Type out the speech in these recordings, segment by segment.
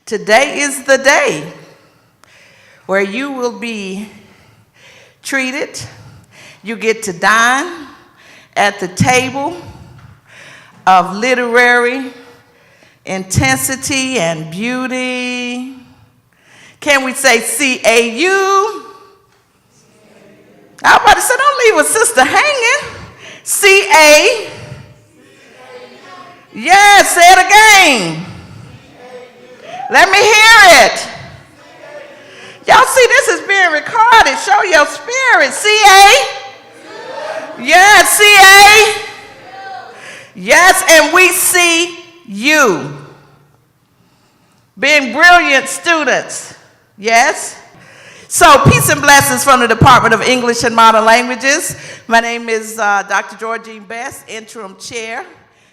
Today is the day where you will be treated. You get to dine at the table of literary intensity and beauty. Can we say CAU? I was about to say, don't leave a sister hanging. CA. Yes, say it again. Let me hear it. Y'all see this is being recorded. Show your spirit. CA. Yes, CA. Yes, and we see you. Being brilliant students. Yes. So, peace and blessings from the Department of English and Modern Languages. My name is Dr. Georgine Best, interim chair.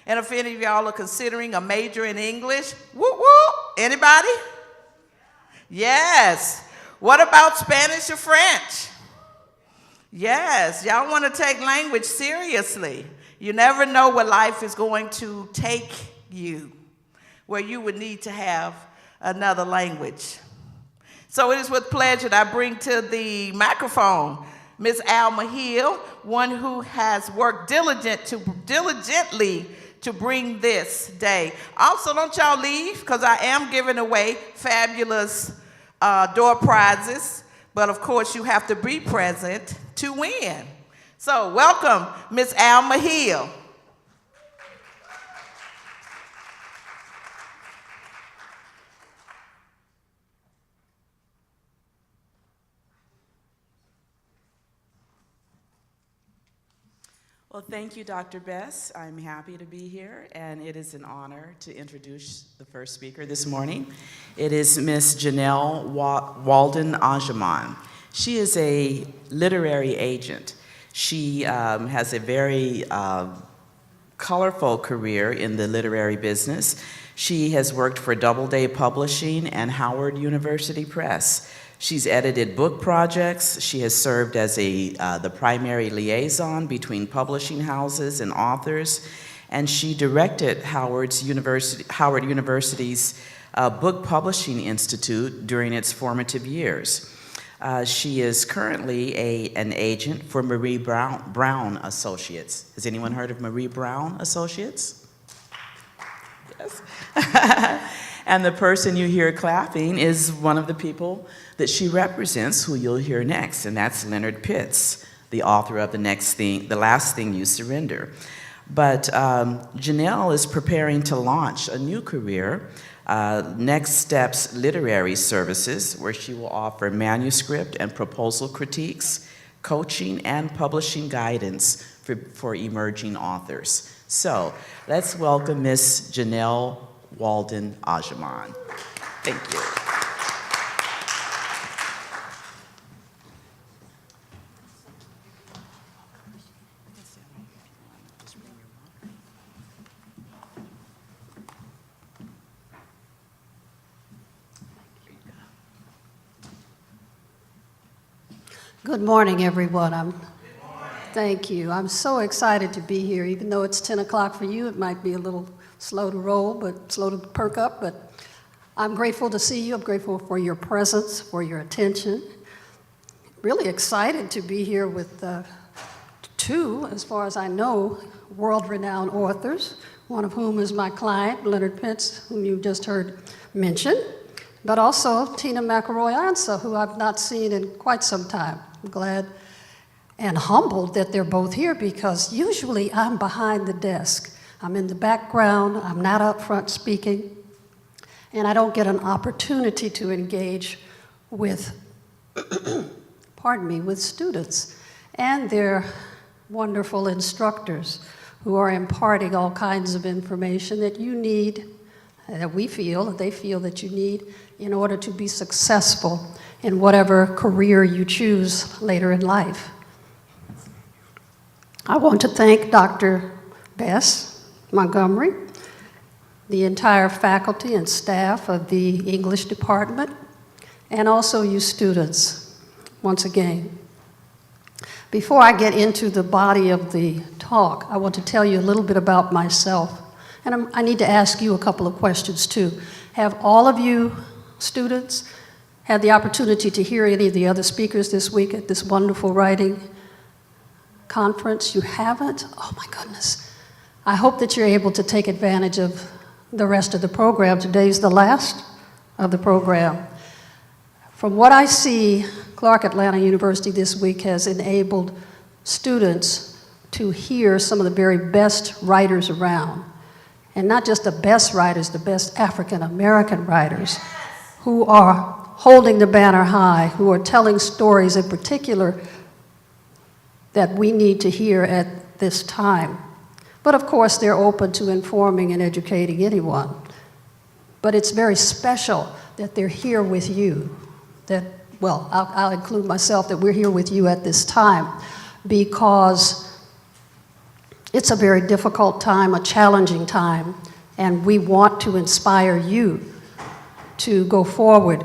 And if any of y'all are considering a major in English, woo woo, anybody? Yes. What about Spanish or French? Yes, y'all want to take language seriously. You never know where life is going to take you, where you would need to have another language. So it is with pleasure that I bring to the microphone Ms. Alma Hill, one who has worked diligently to bring this day. Also, don't y'all leave, because I am giving away fabulous door prizes, but of course you have to be present to win. So welcome, Ms. Alma Hill. Well, thank you, Dr. Bess. I'm happy to be here, and it is an honor to introduce the first speaker this morning. It is Miss Janelle Walden Angemon. She is a literary agent. She has a very colorful career in the literary business. She has worked for Doubleday Publishing and Howard University Press. She's edited book projects. She has served as the primary liaison between publishing houses and authors, and she directed Howard University's Book Publishing Institute during its formative years. She is currently an agent for Marie Brown Associates. Has anyone heard of Marie Brown Associates? Yes. And the person you hear clapping is one of the people that she represents, who you'll hear next, and that's Leonard Pitts, the author of The Last Thing You Surrender. But Janelle is preparing to launch a new career, Next Steps Literary Services, where she will offer manuscript and proposal critiques, coaching, and publishing guidance for emerging authors. So let's welcome Miss Janelle Walden Angemon. Thank you. Good morning, everyone. Thank you. I'm so excited to be here. Even though it's 10 o'clock for you, it might be a little slow to roll, but slow to perk up. But I'm grateful to see you. I'm grateful for your presence, for your attention. Really excited to be here with two, as far as I know, world-renowned authors, one of whom is my client, Leonard Pitts, whom you just heard mention, but also Tina McElroy-Ansa, who I've not seen in quite some time. I'm glad and humbled that they're both here, because usually I'm behind the desk. I'm in the background, I'm not up front speaking, and I don't get an opportunity to engage with, with students and their wonderful instructors who are imparting all kinds of information that you need, that they feel that you need in order to be successful in whatever career you choose later in life. I want to thank Dr. Bess Montgomery, the entire faculty and staff of the English department, and also you students, once again. Before I get into the body of the talk, I want to tell you a little bit about myself, and I need to ask you a couple of questions too. Have all of you students had the opportunity to hear any of the other speakers this week at this wonderful writing conference? You haven't? Oh my goodness. I hope that you're able to take advantage of the rest of the program. Today's the last of the program. From what I see, Clark Atlanta University this week has enabled students to hear some of the very best writers around. And not just the best writers, the best African American writers who are holding the banner high, who are telling stories in particular that we need to hear at this time. But of course, they're open to informing and educating anyone. But it's very special that they're here with you. I'll include myself, that we're here with you at this time, because it's a very difficult time, a challenging time, and we want to inspire you to go forward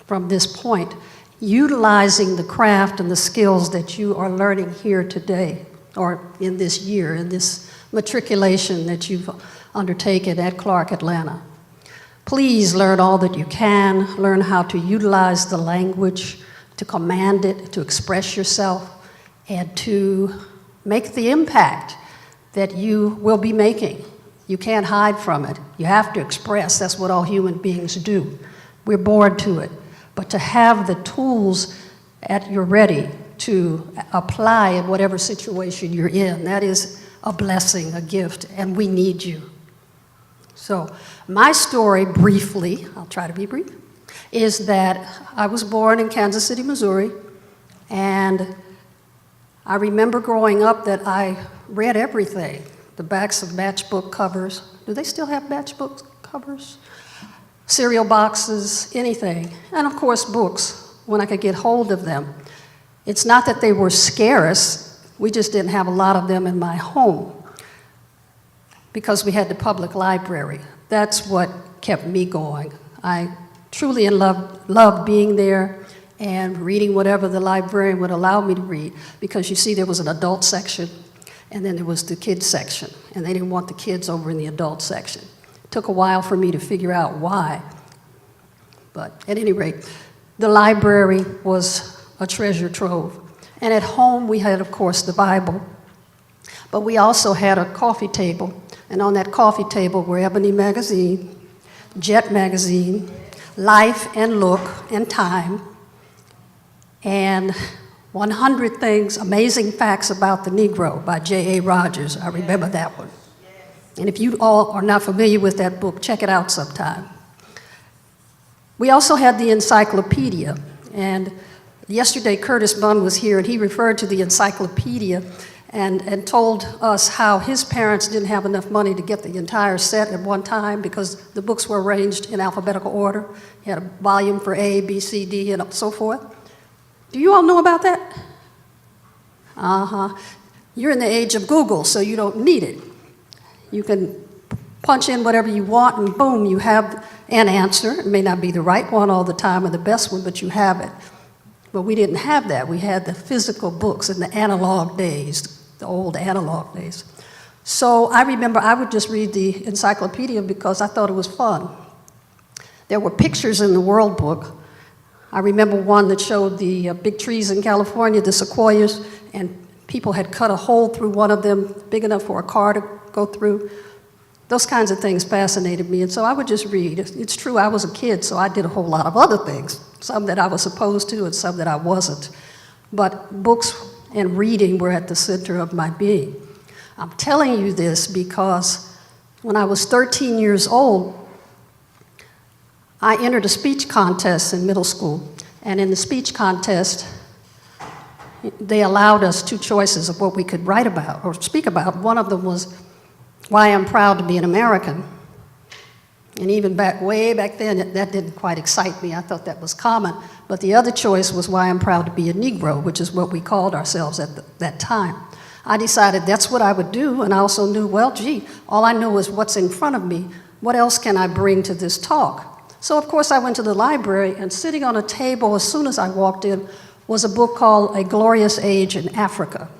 from this point, utilizing the craft and the skills that you are learning here today, or in this year, in this matriculation that you've undertaken at Clark Atlanta. Please learn all that you can, learn how to utilize the language, to command it, to express yourself, and to make the impact that you will be making. You can't hide from it. You have to express. That's what all human beings do. We're born to it. But to have the tools at your ready to apply in whatever situation you're in, that is a blessing, a gift, and we need you. So my story, briefly, I'll try to be brief, is that I was born in Kansas City, Missouri, and I remember growing up that I read everything, the backs of matchbook covers. Do they still have matchbook covers? Cereal boxes, anything. And of course, books, when I could get hold of them. It's not that they were scarce, we just didn't have a lot of them in my home because we had the public library. That's what kept me going. I truly loved being there and reading whatever the librarian would allow me to read, because you see there was an adult section and then there was the kids section, and they didn't want the kids over in the adult section. It took a while for me to figure out why. But at any rate, the library was a treasure trove. And at home we had, of course, the Bible, but we also had a coffee table, and on that coffee table were Ebony magazine, Jet magazine, Life and Look and Time, and 100 Things, Amazing Facts About the Negro by J.A. Rogers. I remember that one. And if you all are not familiar with that book, check it out sometime. We also had the encyclopedia, and yesterday Curtis Bunn was here, and he referred to the encyclopedia and told us how his parents didn't have enough money to get the entire set at one time because the books were arranged in alphabetical order. He had a volume for A, B, C, D, and so forth. Do you all know about that? You're in the age of Google, so you don't need it. You can punch in whatever you want, and boom, you have an answer. It may not be the right one all the time or the best one, but you have it. But we didn't have that. We had the physical books in the analog days, the old analog days. So I remember I would just read the encyclopedia because I thought it was fun. There were pictures in the World Book. I remember one that showed the big trees in California, the sequoias, and people had cut a hole through one of them big enough for a car to go through. Those kinds of things fascinated me, and so I would just read. It's true, I was a kid, so I did a whole lot of other things, some that I was supposed to and some that I wasn't. But books and reading were at the center of my being. I'm telling you this because when I was 13 years old, I entered a speech contest in middle school, and in the speech contest, they allowed us two choices of what we could write about or speak about. One of them was why I'm proud to be an American. And even way back then, that didn't quite excite me. I thought that was common. But the other choice was why I'm proud to be a Negro, which is what we called ourselves at that time. I decided that's what I would do, and I also knew, well, gee, all I knew is what's in front of me. What else can I bring to this talk? So, of course, I went to the library, and sitting on a table as soon as I walked in was a book called A Glorious Age in Africa.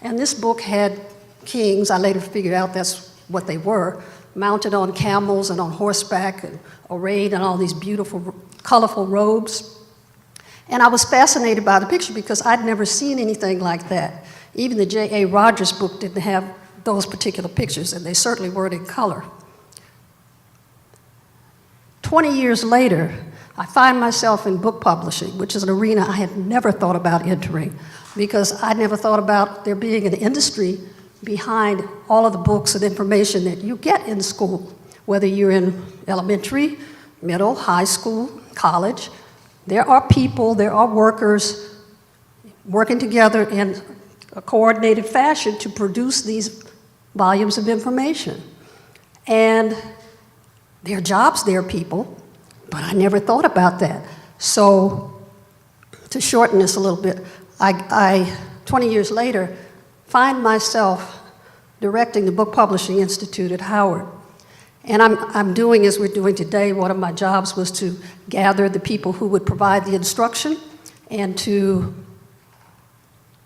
And this book had kings. I later figured out that's what they were. mounted on camels and on horseback and arrayed in all these beautiful, colorful robes. And I was fascinated by the picture because I'd never seen anything like that. Even the J.A. Rogers book didn't have those particular pictures, and they certainly weren't in color. 20 years later, I find myself in book publishing, which is an arena I had never thought about entering, because I never thought about there being an industry behind all of the books and information that you get in school, whether you're in elementary, middle, high school, college. There are people, there are workers working together in a coordinated fashion to produce these volumes of information. And there are jobs there, people, but I never thought about that. So to shorten this a little bit, I 20 years later, find myself directing the Book Publishing Institute at Howard. And I'm doing, as we're doing today, one of my jobs was to gather the people who would provide the instruction and to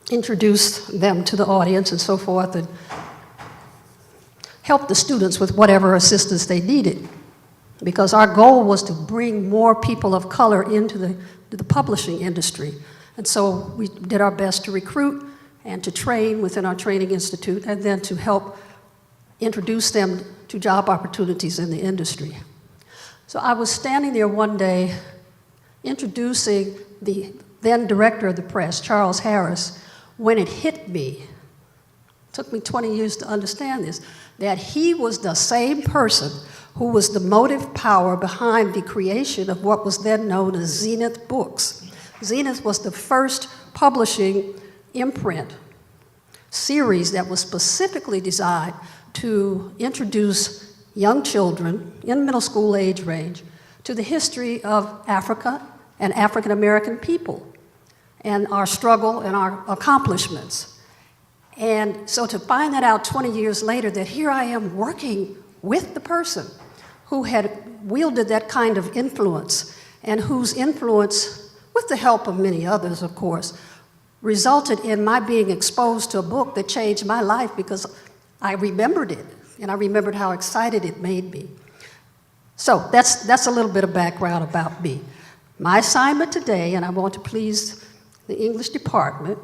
introduce them to the audience and so forth, and help the students with whatever assistance they needed. Because our goal was to bring more people of color into the publishing industry. And so we did our best to recruit and to train within our training institute, and then to help introduce them to job opportunities in the industry. So I was standing there one day introducing the then director of the press, Charles Harris, when it hit me, it took me 20 years to understand this, that he was the same person who was the motive power behind the creation of what was then known as Zenith Books. Zenith was the first publishing imprint series that was specifically designed to introduce young children in middle school age range to the history of Africa and African American people and our struggle and our accomplishments. And so to find that out 20 years later, that here I am working with the person who had wielded that kind of influence, and whose influence, with the help of many others, of course, resulted in my being exposed to a book that changed my life, because I remembered it, and I remembered how excited it made me. So that's a little bit of background about me. My assignment today, and I want to please the English department,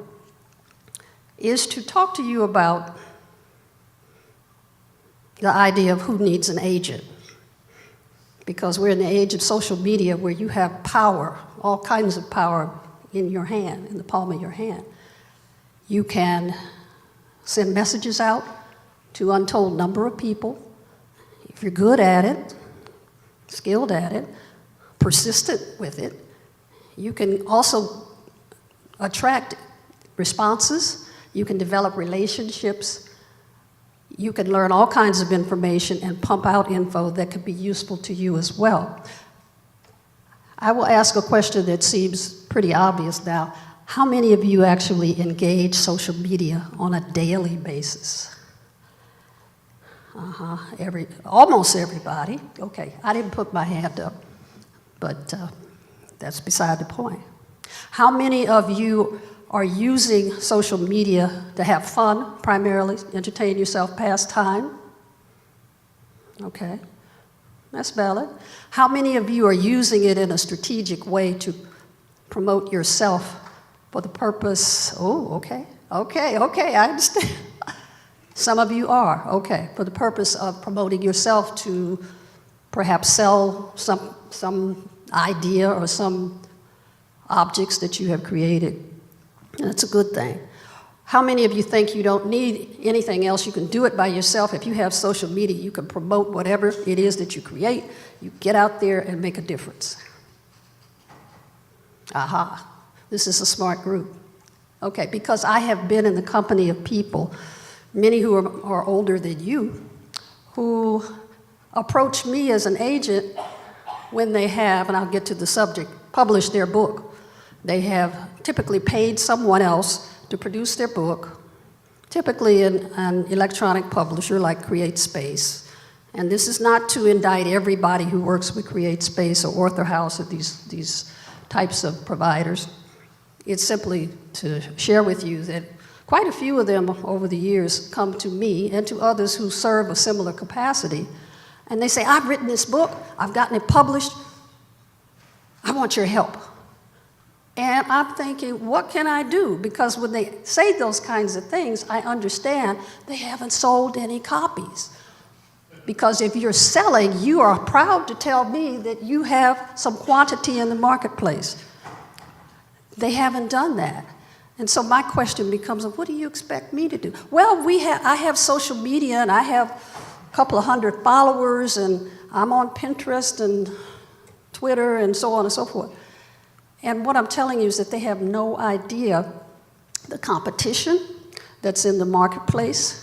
is to talk to you about the idea of who needs an agent. Because we're in the age of social media where you have power, all kinds of power in your hand, in the palm of your hand. You can send messages out to an untold number of people. If you're good at it, skilled at it, persistent with it, you can also attract responses. You can develop relationships. You can learn all kinds of information and pump out info that could be useful to you as well. I will ask a question that seems pretty obvious now. How many of you actually engage social media on a daily basis? Almost everybody. Okay, I didn't put my hand up, but that's beside the point. How many of you are using social media to have fun, primarily, entertain yourself, pass time? Okay, that's valid. How many of you are using it in a strategic way to promote yourself for the purpose, okay, I understand. Some of you are, okay, for the purpose of promoting yourself to perhaps sell some idea or some objects that you have created. And that's a good thing. How many of you think you don't need anything else? You can do it by yourself. If you have social media, you can promote whatever it is that you create. You get out there and make a difference. Aha, this is a smart group. Okay, because I have been in the company of people, many who are older than you, who approach me as an agent when they have, and I'll get to the subject, published their book. They have typically paid someone else to produce their book, typically an electronic publisher like CreateSpace. And this is not to indict everybody who works with CreateSpace or Author House or these types of providers. It's simply to share with you that quite a few of them over the years come to me and to others who serve a similar capacity and they say, I've written this book, I've gotten it published, I want your help. And I'm thinking, what can I do? Because when they say those kinds of things, I understand they haven't sold any copies. Because if you're selling, you are proud to tell me that you have some quantity in the marketplace. They haven't done that. And so my question becomes, what do you expect me to do? Well, I have social media, and I have a couple of hundred followers, and I'm on Pinterest and Twitter and so on and so forth. And what I'm telling you is that they have no idea the competition that's in the marketplace.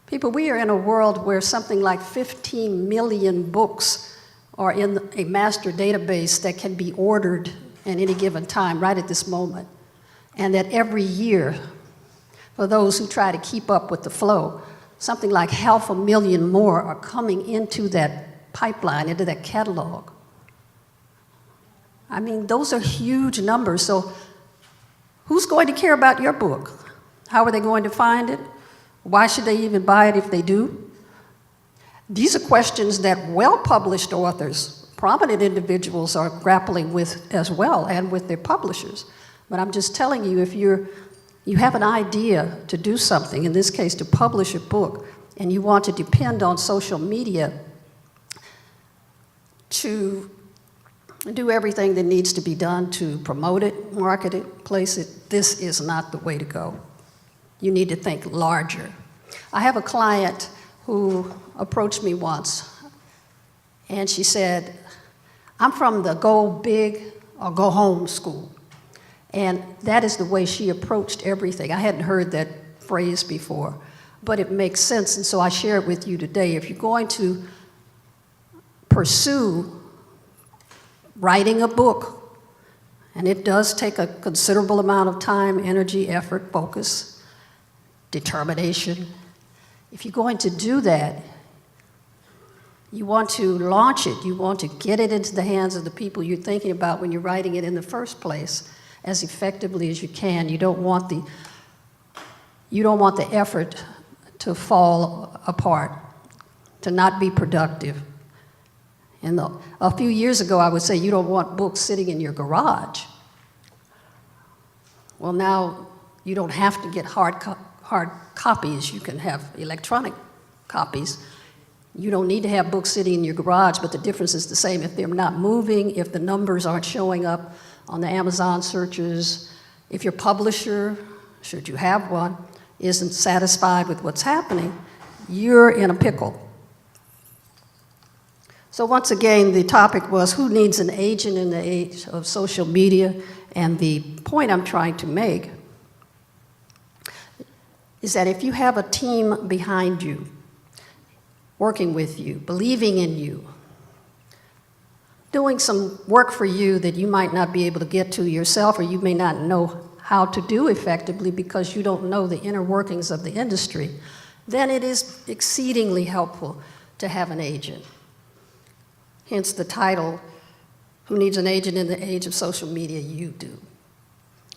People, we are in a world where something like 15 million books are in a master database that can be ordered at any given time, right at this moment. And that every year, for those who try to keep up with the flow, something like 500,000 more are coming into that pipeline, into that catalog. I mean, those are huge numbers. So who's going to care about your book? How are they going to find it? Why should they even buy it if they do? These are questions that well-published authors, prominent individuals are grappling with as well, and with their publishers. But I'm just telling you, if you have an idea to do something, in this case to publish a book, and you want to depend on social media to do everything that needs to be done to promote it, market it, place it, this is not the way to go. You need to think larger. I have a client who approached me once, and she said, I'm from the go big or go home school. And that is the way she approached everything. I hadn't heard that phrase before, but it makes sense, and so I share it with you today. If you're going to pursue writing a book, and it does take a considerable amount of time, energy, effort, focus, determination. If you're going to do that, you want to launch it, you want to get it into the hands of the people you're thinking about when you're writing it in the first place as effectively as you can. You don't want the effort to fall apart, to not be productive. And a few years ago, I would say you don't want books sitting in your garage. Well, now you don't have to get hard copies. You can have electronic copies. You don't need to have books sitting in your garage, but the difference is the same. If they're not moving, if the numbers aren't showing up on the Amazon searches, if your publisher, should you have one, isn't satisfied with what's happening, you're in a pickle. So once again, the topic was who needs an agent in the age of social media, and the point I'm trying to make is that if you have a team behind you, working with you, believing in you, doing some work for you that you might not be able to get to yourself, or you may not know how to do effectively because you don't know the inner workings of the industry, then it is exceedingly helpful to have an agent. Hence the title, Who Needs an Agent in the Age of Social Media? You do.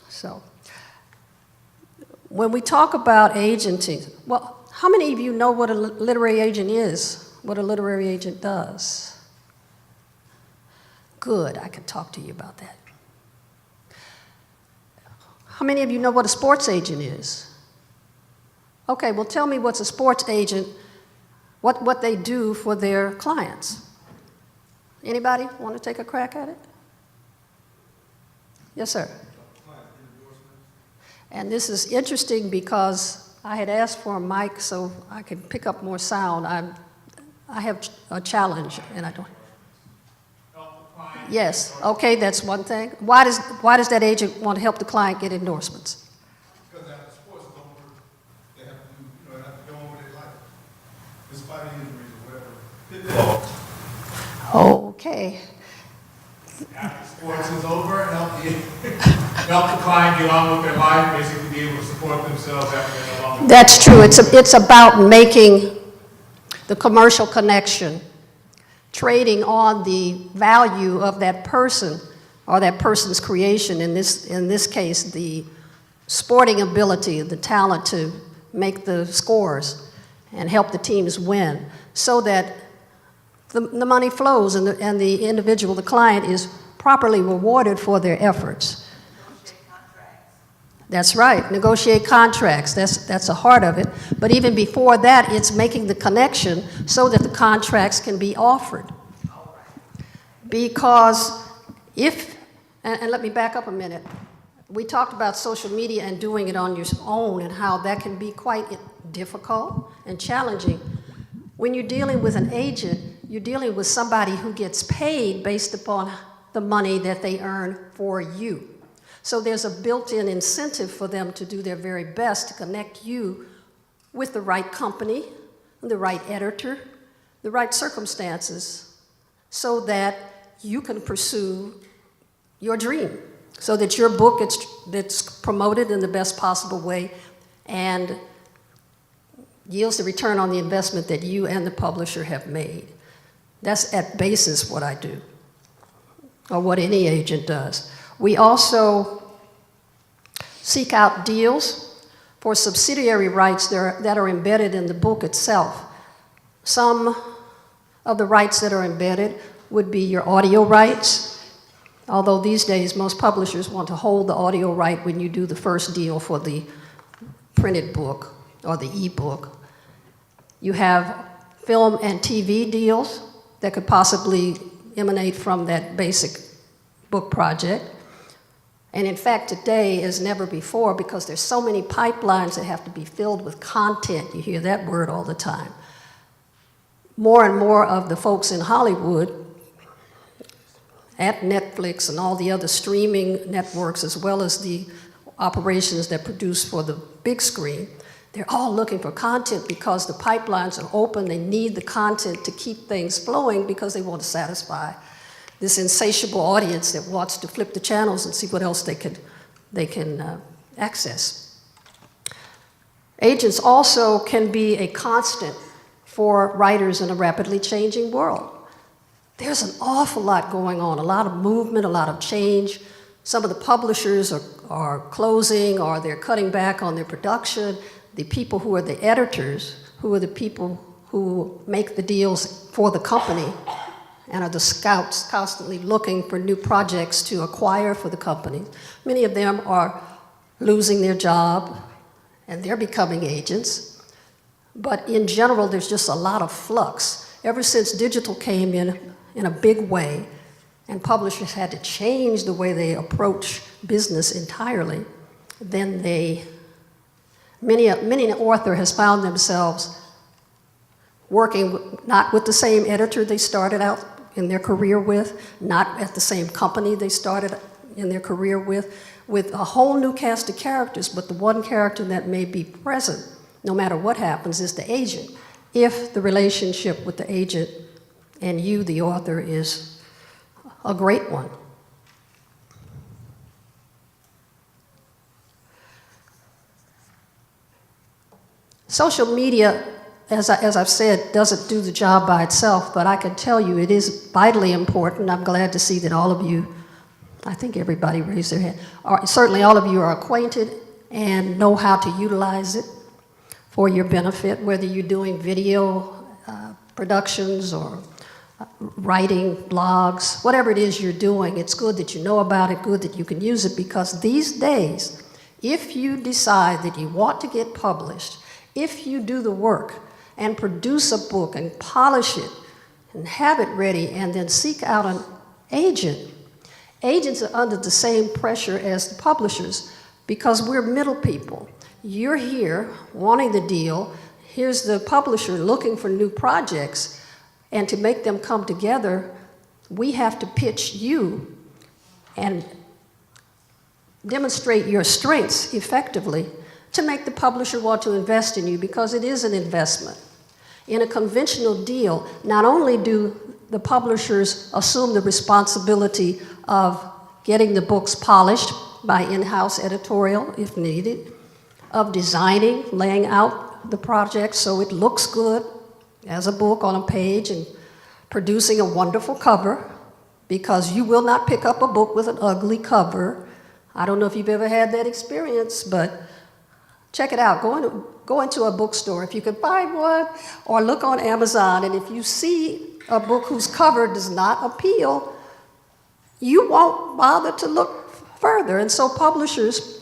So, when we talk about agenting, well, how many of you know what a literary agent is, what a literary agent does? Good, I can talk to you about that. How many of you know what a sports agent is? Okay, well, tell me what's a sports agent, what they do for their clients. Anybody want to take a crack at it? Yes, sir. And this is interesting because I had asked for a mic so I could pick up more sound. I have a challenge, and I don't. Yes, okay, that's one thing. Why does that agent want to help the client get endorsements? Because after sports is over, they have to go on with their life, despite injuries or whatever. Okay. After sports is over, help the client get on with their life, basically be able to support themselves after they're no longer. That's true. It's about making the commercial connection, trading on the value of that person or that person's creation, in this case, the sporting ability, the talent to make the scores and help the teams win, so that the money flows and the individual, the client, is properly rewarded for their efforts. That's right, negotiate contracts. That's a heart of it. But even before that, it's making the connection so that the contracts can be offered. Because if, and let me back up a minute. We talked about social media and doing it on your own and how that can be quite difficult and challenging. When you're dealing with an agent, you're dealing with somebody who gets paid based upon the money that they earn for you. So there's a built-in incentive for them to do their very best to connect you with the right company, the right editor, the right circumstances, so that you can pursue your dream, so that your book that's promoted in the best possible way and yields the return on the investment that you and the publisher have made. That's at basis what I do, or what any agent does. We also seek out deals for subsidiary rights that are embedded in the book itself. Some of the rights that are embedded would be your audio rights, although these days most publishers want to hold the audio right when you do the first deal for the printed book or the e-book. You have film and TV deals that could possibly emanate from that basic book project. And in fact, today, as never before, because there's so many pipelines that have to be filled with content, you hear that word all the time. More and more of the folks in Hollywood, at Netflix and all the other streaming networks, as well as the operations that produce for the big screen, they're all looking for content because the pipelines are open. They need the content to keep things flowing because they want to satisfy this insatiable audience that wants to flip the channels and see what else they can access. Agents also can be a constant for writers in a rapidly changing world. There's an awful lot going on, a lot of movement, a lot of change. Some of the publishers are closing or they're cutting back on their production. The people who are the editors, who are the people who make the deals for the company and are the scouts constantly looking for new projects to acquire for the company. Many of them are losing their job and they're becoming agents. But in general, there's just a lot of flux. Ever since digital came in a big way and publishers had to change the way they approach business entirely, then many an author has found themselves working not with the same editor they started out in their career with, not at the same company they started in their career with a whole new cast of characters, but the one character that may be present, no matter what happens, is the agent, if the relationship with the agent and you, the author, is a great one. Social media, as I've said, doesn't do the job by itself, but I can tell you it is vitally important. I'm glad to see that all of you, I think everybody raised their hand, certainly all of you are acquainted and know how to utilize it for your benefit, whether you're doing video productions or writing blogs, whatever it is you're doing. It's good that you know about it, good that you can use it, because these days, if you decide that you want to get published, if you do the work and produce a book and polish it and have it ready and then seek out an agent, agents are under the same pressure as the publishers because we're middle people. You're here wanting the deal. Here's the publisher looking for new projects. And to make them come together, we have to pitch you and demonstrate your strengths effectively to make the publisher want to invest in you, because it is an investment. In a conventional deal, not only do the publishers assume the responsibility of getting the books polished by in-house editorial, if needed, of designing, laying out the project so it looks good as a book on a page and producing a wonderful cover, because you will not pick up a book with an ugly cover. I don't know if you've ever had that experience, but Check it out. Go into a bookstore if you can find one, or look on Amazon, and if you see a book whose cover does not appeal, you won't bother to look further. And so publishers,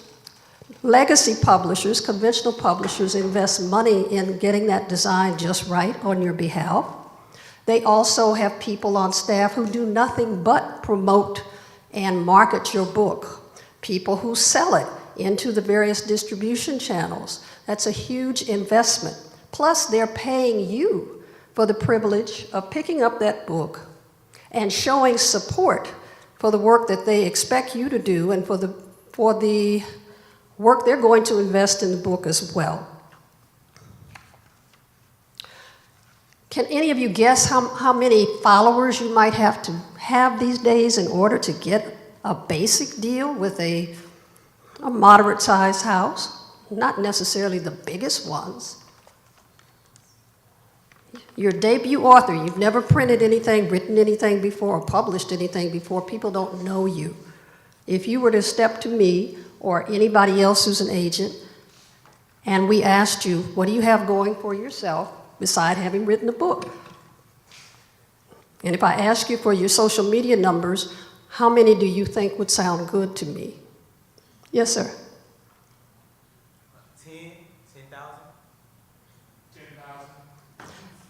legacy publishers, conventional publishers, invest money in getting that design just right on your behalf. They also have people on staff who do nothing but promote and market your book, people who sell it into the various distribution channels. That's a huge investment. Plus, they're paying you for the privilege of picking up that book and showing support for the work that they expect you to do and for the work they're going to invest in the book as well. Can any of you guess how many followers you might have to have these days in order to get a basic deal with a moderate-sized house? Not necessarily the biggest ones. You're a debut author. You've never printed anything, written anything before, or published anything before. People don't know you. If you were to step to me or anybody else who's an agent, and we asked you, what do you have going for yourself beside having written a book? And if I ask you for your social media numbers, how many do you think would sound good to me? Yes, sir. 10,000.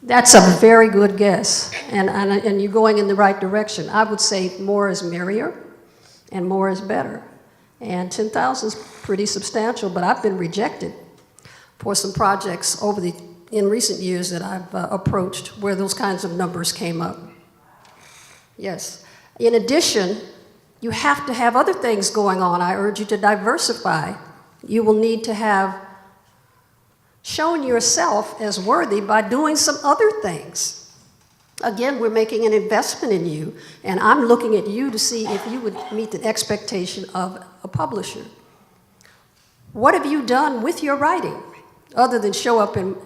That's a very good guess, and you're going in the right direction. I would say more is merrier, and more is better. And 10,000 is pretty substantial, but I've been rejected for some projects in recent years that I've approached where those kinds of numbers came up. Yes. In addition, you have to have other things going on. I urge you to diversify. You will need to have shown yourself as worthy by doing some other things. Again, we're making an investment in you, and I'm looking at you to see if you would meet the expectation of a publisher. What have you done with your writing, other than show up in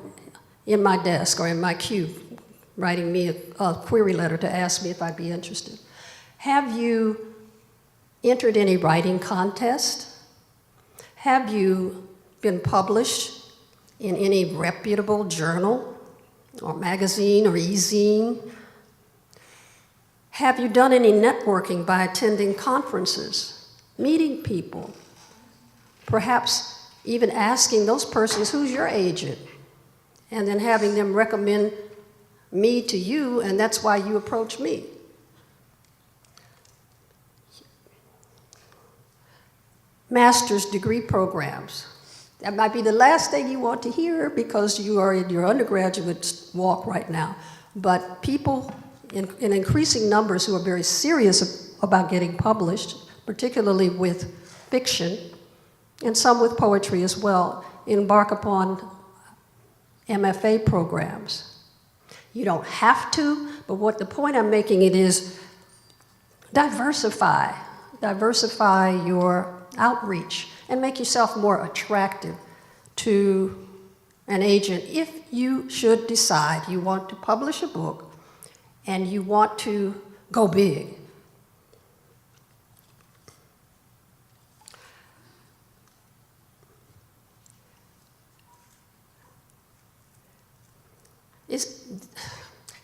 my desk or in my queue, writing me a query letter to ask me if I'd be interested? Have you entered any writing contest? Have you been published in any reputable journal or magazine or e-zine? Have you done any networking by attending conferences, meeting people, perhaps even asking those persons, who's your agent? And then having them recommend me to you, and that's why you approach me. Master's degree programs. That might be the last thing you want to hear because you are in your undergraduate walk right now. But people in increasing numbers who are very serious about getting published, particularly with fiction, and some with poetry as well, embark upon MFA programs. You don't have to, but what the point I'm making it is diversify your outreach and make yourself more attractive to an agent if you should decide you want to publish a book and you want to go big.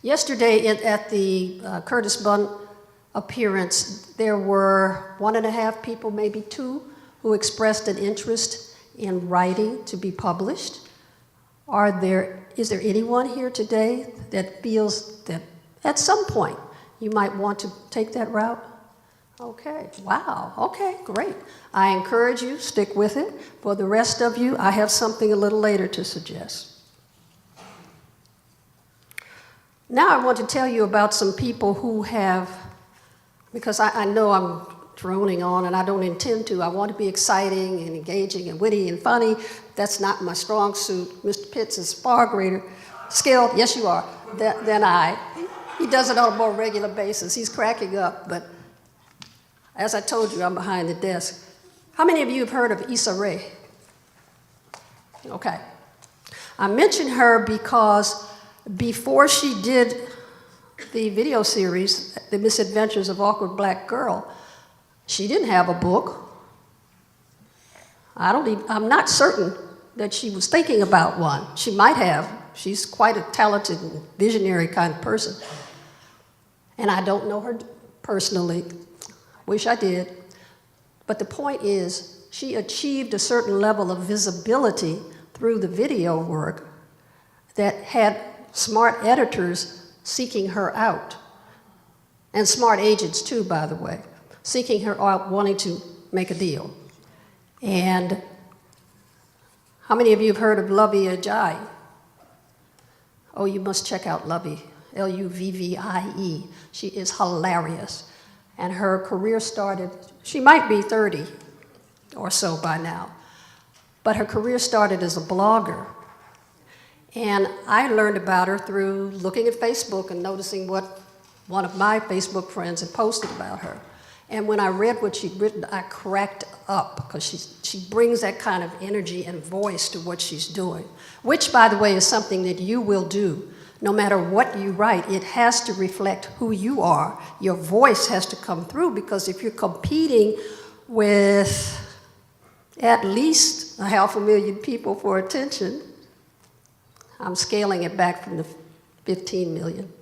Yesterday at the Curtis Bunn appearance, there were 1.5 people, maybe 2, who expressed an interest in writing to be published. Is there anyone here today that feels that at some point you might want to take that route? Okay, wow, okay, great. I encourage you, stick with it. For the rest of you, I have something a little later to suggest. Now I want to tell you about some people who have, because I know I'm droning on and I don't intend to. I want to be exciting and engaging and witty and funny. That's not my strong suit. Mr. Pitts is far greater skilled, yes you are, than I. He does it on a more regular basis. He's cracking up, but as I told you, I'm behind the desk. How many of you have heard of Issa Rae? Okay. I mention her because before she did the video series, The Misadventures of Awkward Black Girl, she didn't have a book. I'm not certain that she was thinking about one. She might have. She's quite a talented and visionary kind of person. And I don't know her personally. Wish I did. But the point is, she achieved a certain level of visibility through the video work that had smart editors seeking her out. And smart agents too, by the way, seeking her out, wanting to make a deal. And how many of you have heard of Lovey Ajayi? Oh, you must check out Lovey, L-U-V-V-I-E. She is hilarious. And her career started, she might be 30 or so by now, but her career started as a blogger. And I learned about her through looking at Facebook and noticing what one of my Facebook friends had posted about her. And when I read what she'd written, I cracked up, because she brings that kind of energy and voice to what she's doing, which, by the way, is something that you will do. No matter what you write, it has to reflect who you are. Your voice has to come through, because if you're competing with at least 500,000 people for attention, I'm scaling it back from the 15 million.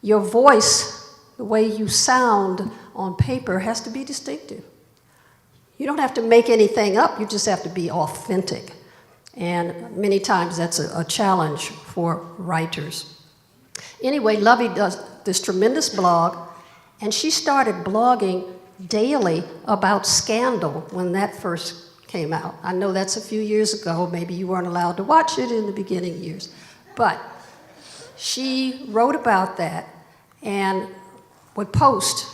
Your voice, the way you sound on paper, has to be distinctive. You don't have to make anything up, you just have to be authentic. And many times that's a challenge for writers. Anyway, Lovey does this tremendous blog, and she started blogging daily about Scandal when that first came out. I know that's a few years ago, maybe you weren't allowed to watch it in the beginning years, but she wrote about that and would post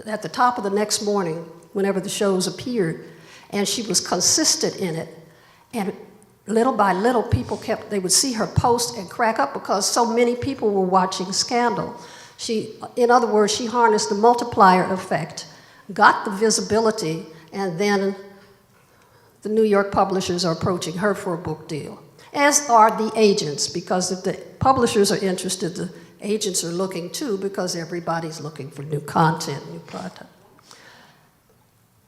at the top of the next morning whenever the shows appeared, and she was consistent in it. And little by little, they would see her post and crack up, because so many people were watching Scandal. In other words, she harnessed the multiplier effect, got the visibility, and then the New York publishers are approaching her for a book deal, as are the agents, because if the publishers are interested, the agents are looking too, because everybody's looking for new content, new product.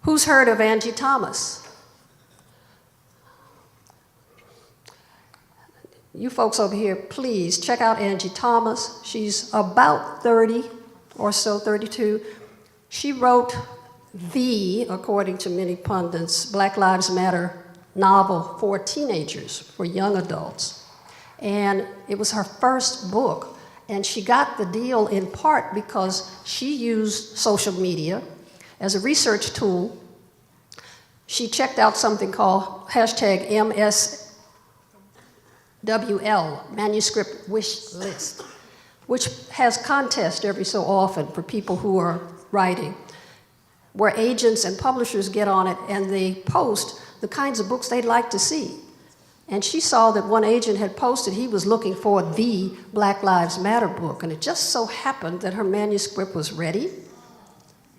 Who's heard of Angie Thomas? You folks over here, please check out Angie Thomas. She's about 30 or so, 32. She wrote according to many pundits, Black Lives Matter novel for teenagers, for young adults. And it was her first book. And she got the deal in part because she used social media as a research tool. She checked out something called hashtag MSWL, Manuscript Wish List, which has contests every so often for people who are writing, where agents and publishers get on it and they post the kinds of books they'd like to see. And she saw that one agent had posted he was looking for the Black Lives Matter book, and it just so happened that her manuscript was ready.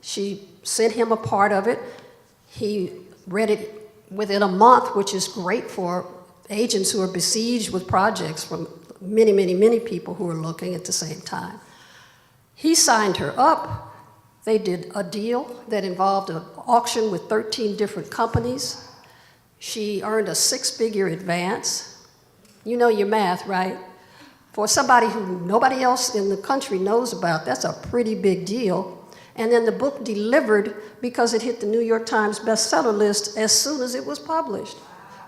She sent him a part of it. He read it within a month, which is great for agents who are besieged with projects from many, many, many people who are looking at the same time. He signed her up. They did a deal that involved an auction with 13 different companies. She earned a 6-figure advance. You know your math, right? For somebody who nobody else in the country knows about, that's a pretty big deal. And then the book delivered because it hit the New York Times bestseller list as soon as it was published.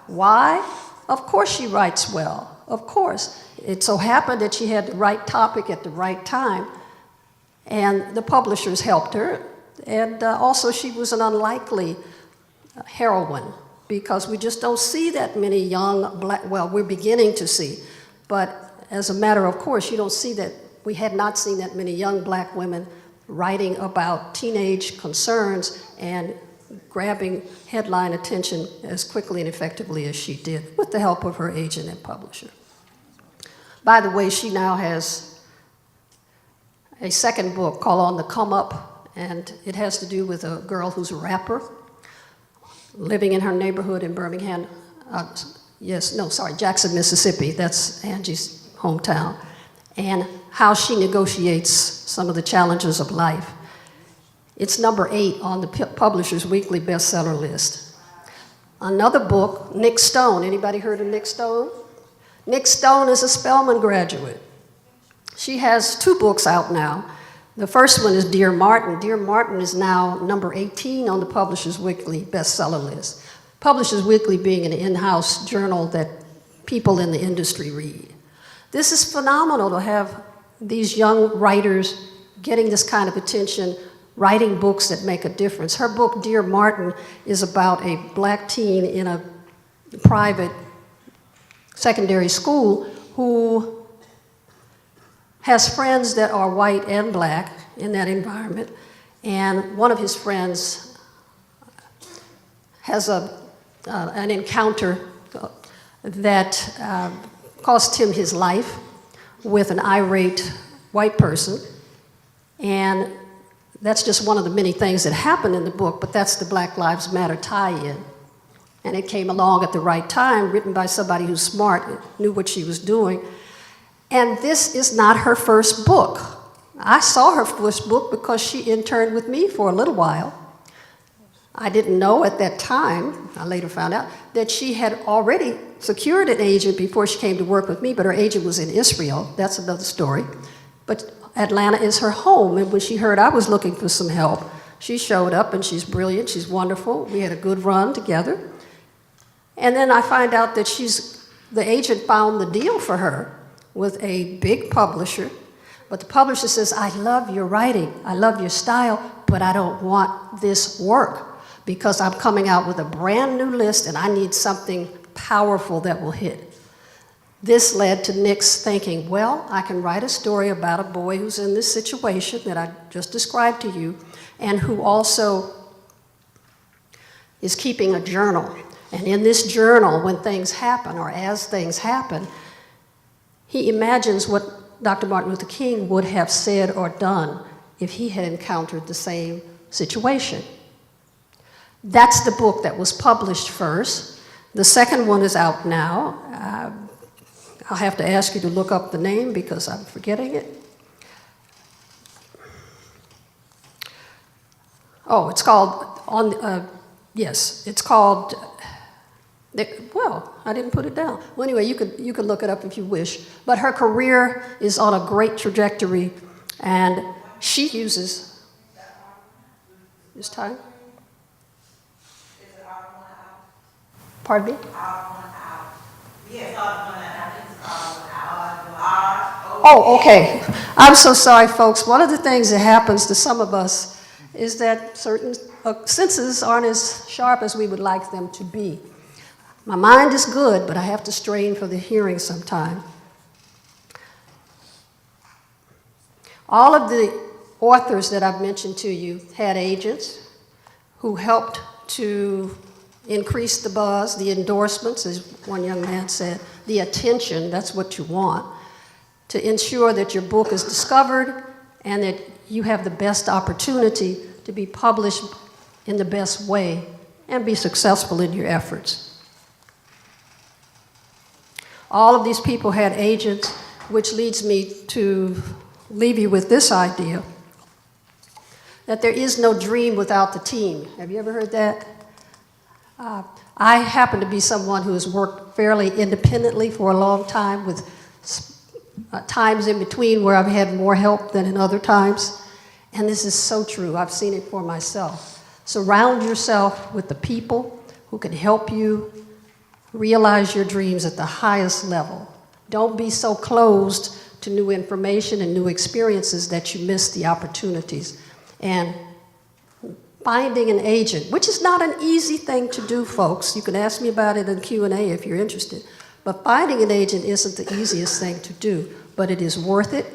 Why? Of course she writes well, of course. It so happened that she had the right topic at the right time, and the publishers helped her. And also she was an unlikely heroine, because we just don't see that many young black, well, we're beginning to see, but as a matter of course, you don't see that, we had not seen that many young black women writing about teenage concerns and grabbing headline attention as quickly and effectively as she did, with the help of her agent and publisher. By the way, she now has a second book called On the Come Up, and it has to do with a girl who's a rapper, living in her neighborhood in Birmingham, Jackson, Mississippi. That's Angie's hometown. And how she negotiates some of the challenges of life. It's number 8 on the Publishers Weekly bestseller list. Another book, Nick Stone. Anybody heard of Nick Stone? Nick Stone is a Spelman graduate. She has 2 books out now. The first one is Dear Martin. Dear Martin is now number 18 on the Publishers Weekly bestseller list. Publishers Weekly being an in-house journal that people in the industry read. This is phenomenal to have these young writers getting this kind of attention, writing books that make a difference. Her book, Dear Martin, is about a black teen in a private secondary school who has friends that are white and black in that environment, and one of his friends has an encounter that cost him his life with an irate white person, and that's just one of the many things that happen in the book, but that's the Black Lives Matter tie-in. And it came along at the right time, written by somebody who's smart, knew what she was doing. And this is not her first book. I saw her first book because she interned with me for a little while. I didn't know at that time, I later found out, that she had already secured an agent before she came to work with me, but her agent was in Israel. That's another story. But Atlanta is her home, and when she heard I was looking for some help, she showed up, and she's brilliant, she's wonderful. We had a good run together. And then I find out that the agent found the deal for her with a big publisher, but the publisher says, I love your writing, I love your style, but I don't want this work because I'm coming out with a brand new list and I need something powerful that will hit. This led to Nick's thinking, well, I can write a story about a boy who's in this situation that I just described to you and who also is keeping a journal. And in this journal, when things happen or as things happen, he imagines what Dr. Martin Luther King would have said or done if he had encountered the same situation. That's the book that was published first. The second one is out now. I'll have to ask you to look up the name because I'm forgetting it. Oh, it's called, it's called, well, I didn't put it down. Well, anyway, you could look it up if you wish. But her career is on a great trajectory, and she uses this time. Pardon me? Oh, okay. I'm so sorry, folks. One of the things that happens to some of us is that certain senses aren't as sharp as we would like them to be. My mind is good, but I have to strain for the hearing sometime. All of the authors that I've mentioned to you had agents who helped to increase the buzz, the endorsements, as one young man said, the attention, that's what you want, to ensure that your book is discovered and that you have the best opportunity to be published in the best way and be successful in your efforts. All of these people had agents, which leads me to leave you with this idea, that there is no dream without the team. Have you ever heard that? I happen to be someone who has worked fairly independently for a long time, with times in between where I've had more help than in other times. And this is so true. I've seen it for myself. Surround yourself with the people who can help you realize your dreams at the highest level. Don't be so closed to new information and new experiences that you miss the opportunities. And finding an agent, which is not an easy thing to do, folks. You can ask me about it in Q&A if you're interested. But finding an agent isn't the easiest thing to do, but it is worth it.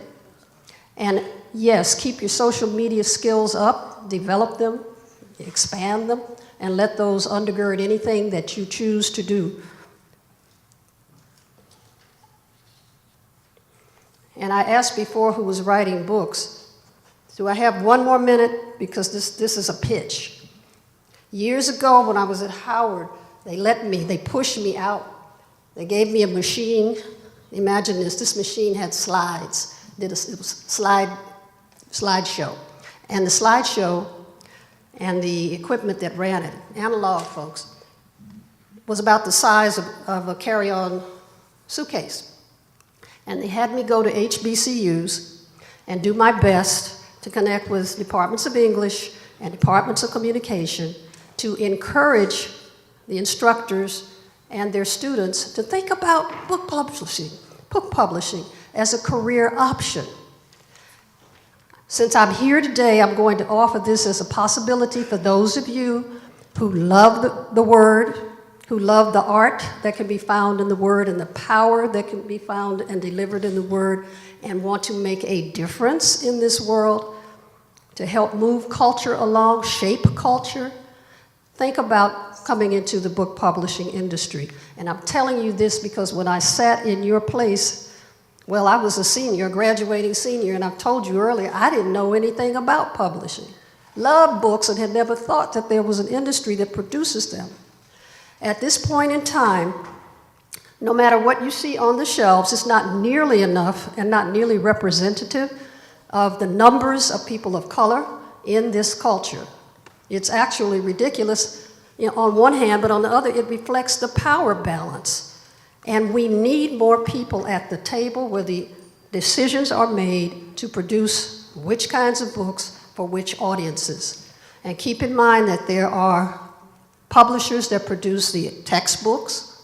And yes, keep your social media skills up, develop them, expand them, and let those undergird anything that you choose to do. And I asked before who was writing books. Do I have one more minute? Because this is a pitch. Years ago when I was at Howard, they pushed me out. They gave me a machine. Imagine this machine had slides. It was slideshow. And the slideshow and the equipment that ran it, analog folks, was about the size of a carry-on suitcase. And they had me go to HBCUs and do my best to connect with departments of English and departments of communication to encourage the instructors and their students to think about book publishing as a career option. Since I'm here today, I'm going to offer this as a possibility for those of you who love the Word, who love the art that can be found in the Word and the power that can be found and delivered in the Word, and want to make a difference in this world, to help move culture along, shape culture. Think about coming into the book publishing industry. And I'm telling you this because when I sat in your place, well, I was a senior, a graduating senior, and I've told you earlier, I didn't know anything about publishing. Loved books and had never thought that there was an industry that produces them. At this point in time, no matter what you see on the shelves, it's not nearly enough and not nearly representative of the numbers of people of color in this culture. It's actually ridiculous, on one hand, but on the other, it reflects the power balance. And we need more people at the table where the decisions are made to produce which kinds of books for which audiences. And keep in mind that there are publishers that produce the textbooks,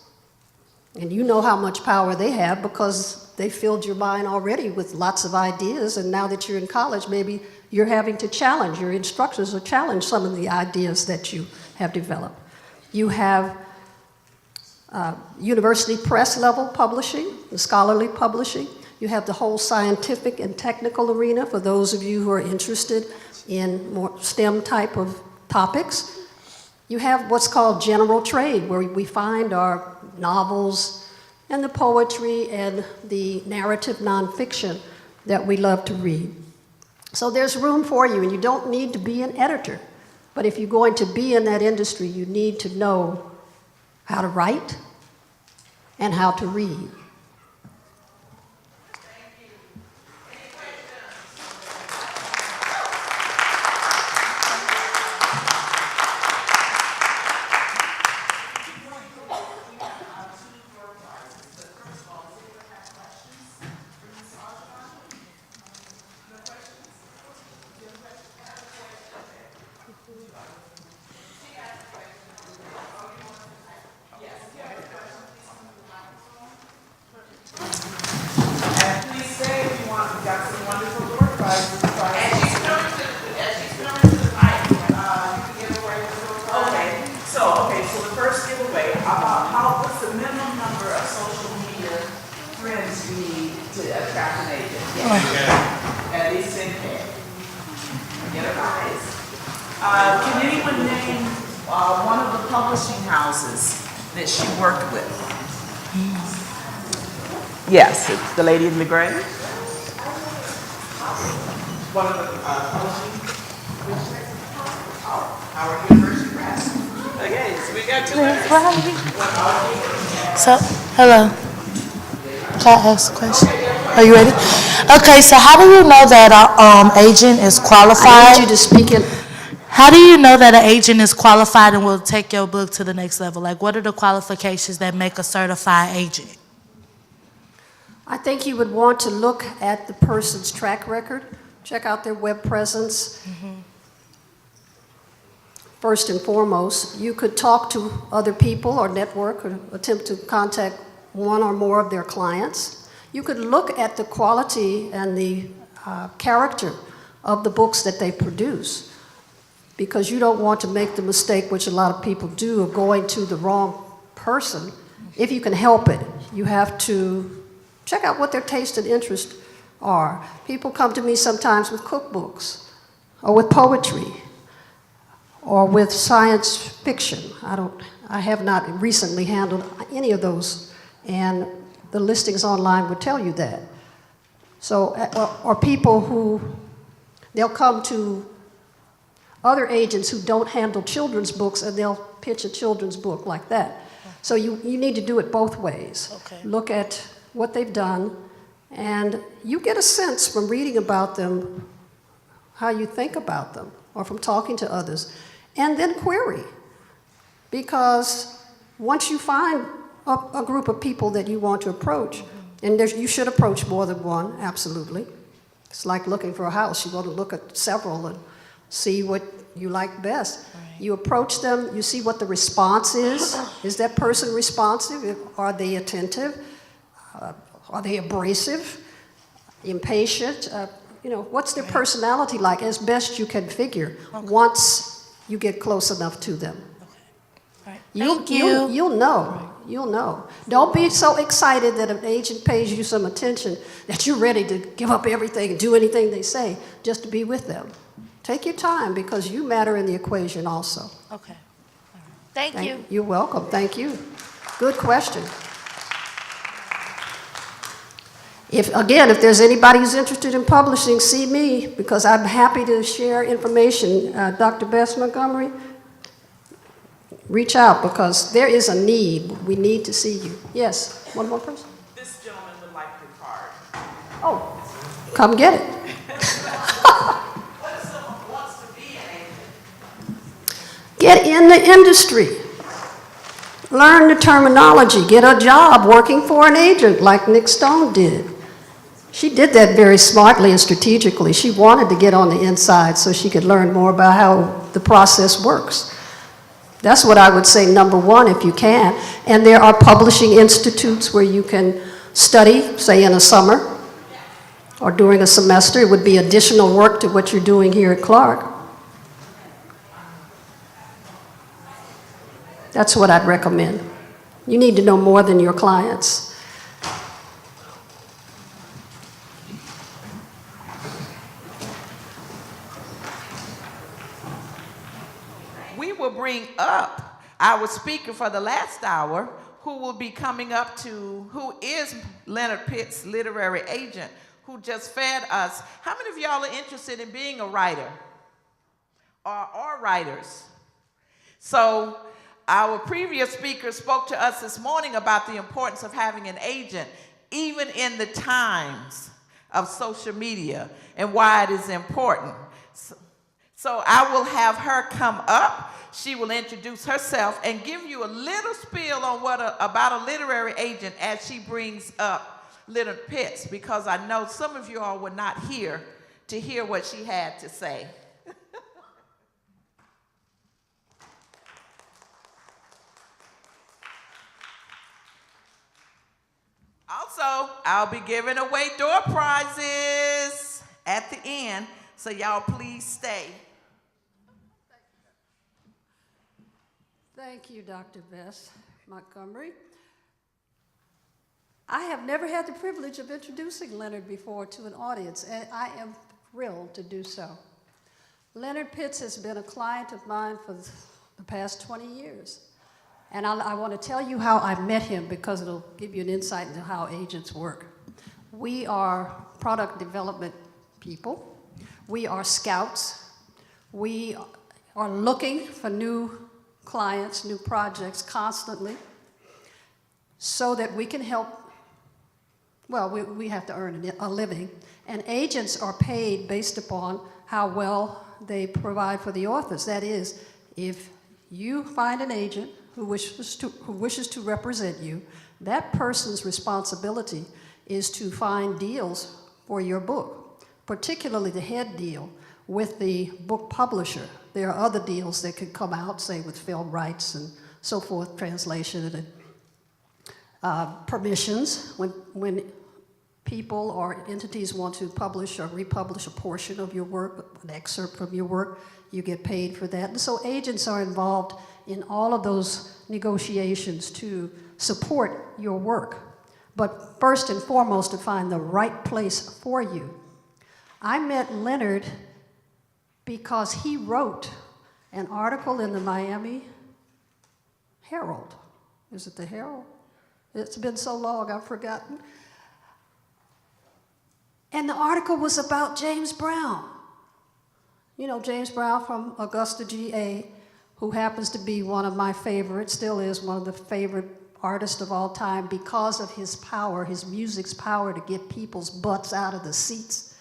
and you know how much power they have because they filled your mind already with lots of ideas, and now that you're in college, maybe you're having to challenge, your instructors will challenge some of the ideas that you have developed. You have university press level publishing, the scholarly publishing. You have the whole scientific and technical arena for those of you who are interested in more STEM type of topics. You have what's called general trade, where we find our novels and the poetry and the narrative nonfiction that we love to read. So there's room for you, and you don't need to be an editor. But if you're going to be in that industry, you need to know how to write and how to read. Can anyone name one of the publishing houses that she worked with? Yes, it's the lady in the gray. One of the publishing. Howard University Press. Okay, so we got two minutes. So, hello. Can I ask a question? Are you ready? Okay, so how do you know that an agent is qualified? I need you to speak it. How do you know that an agent is qualified and will take your book to the next level? Like, what are the qualifications that make a certified agent? I think you would want to look at the person's track record, check out their web presence. First and foremost, you could talk to other people or network or attempt to contact one or more of their clients. You could look at the quality and the character of the books that they produce, because you don't want to make the mistake, which a lot of people do, of going to the wrong person. If you can help it, you have to check out what their taste and interest are. People come to me sometimes with cookbooks or with poetry or with science fiction. I have not recently handled any of those, and the listings online would tell you that. So, or people who, they'll come to other agents who don't handle children's books, and they'll pitch a children's book like that. So you need to do it both ways. Okay. Look at what they've done, and you get a sense from reading about them how you think about them, or from talking to others, and then query. Because once you find a group of people that you want to approach, and you should approach more than one, absolutely. It's like looking for a house. You want to look at several and see what you like best. Right. You approach them, you see what the response is. Is that person responsive? Are they attentive? Are they abrasive? Impatient? What's their personality like as best you can figure once you get close enough to them. Okay. Right. You'll know. Right. You'll know. Don't be so excited that an agent pays you some attention that you're ready to give up everything and do anything they say just to be with them. Take your time because you matter in the equation also. Okay. All right. Thank you. You're welcome. Thank you. Good question. If there's anybody who's interested in publishing, see me because I'm happy to share information. Dr. Bess Montgomery, reach out because there is a need. We need to see you. Yes, one more person? This gentleman would like your card. Oh, come get it. What if someone wants to be an agent? Get in the industry. Learn the terminology. Get a job working for an agent like Nick Stone did. She did that very smartly and strategically. She wanted to get on the inside so she could learn more about how the process works. That's what I would say, number one, if you can. And there are publishing institutes where you can study, say in a summer or during a semester. It would be additional work to what you're doing here at Clark. That's what I'd recommend. You need to know more than your clients. We will bring up our speaker for the last hour, who will be coming up who is Leonard Pitts' literary agent, who just fed us. How many of y'all are interested in being a writer or are writers? So our previous speaker spoke to us this morning about the importance of having an agent, even in the times of social media, and why it is important. So I will have her come up. She will introduce herself and give you a little spiel on about a literary agent as she brings up Leonard Pitts, because I know some of you all were not here to hear what she had to say. Also, I'll be giving away door prizes at the end, so y'all please stay. Thank you, Dr. Bess Montgomery. I have never had the privilege of introducing Leonard before to an audience, and I am thrilled to do so. Leonard Pitts has been a client of mine for the past 20 years. And I want to tell you how I met him because it'll give you an insight into how agents work. We are product development people. We are scouts. We are looking for new clients, new projects constantly so that we can help. Well, we have to earn a living. And agents are paid based upon how well they provide for the authors. That is, if you find an agent who wishes to represent you, that person's responsibility is to find deals for your book, particularly the head deal with the book publisher. There are other deals that could come out, say with film rights and so forth, translation and permissions. When people or entities want to publish or republish a portion of your work, an excerpt from your work, you get paid for that. And so agents are involved in all of those negotiations to support your work. But first and foremost, to find the right place for you. I met Leonard because he wrote an article in the Miami Herald. Is it the Herald? It's been so long, I've forgotten. And the article was about James Brown. You know, James Brown from Augusta, GA, who happens to be one of my favorites, still is one of the favorite artists of all time because of his power, his music's power to get people's butts out of the seats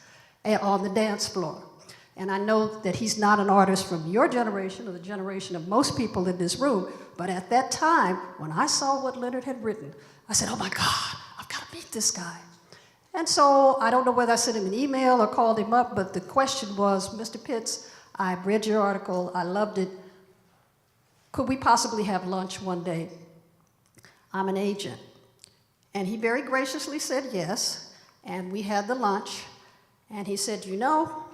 and on the dance floor. And I know that he's not an artist from your generation or the generation of most people in this room, but at that time, when I saw what Leonard had written, I said, oh my God, I've got to meet this guy. And so I don't know whether I sent him an email or called him up, but the question was, Mr. Pitts, I read your article, I loved it. Could we possibly have lunch one day? I'm an agent. And he very graciously said yes, and we had the lunch. And he said, you know,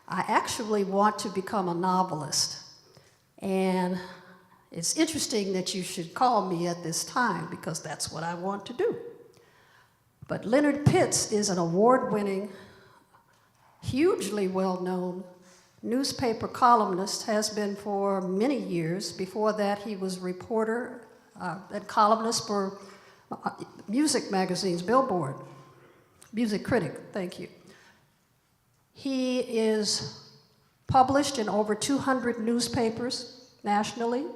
I actually want to become a novelist. And it's interesting that you should call me at this time because that's what I want to do. But Leonard Pitts is an award-winning, hugely well-known newspaper columnist, has been for many years. Before that, he was reporter and columnist for music magazines, Billboard. Music critic, thank you. He is published in over 200 newspapers nationally,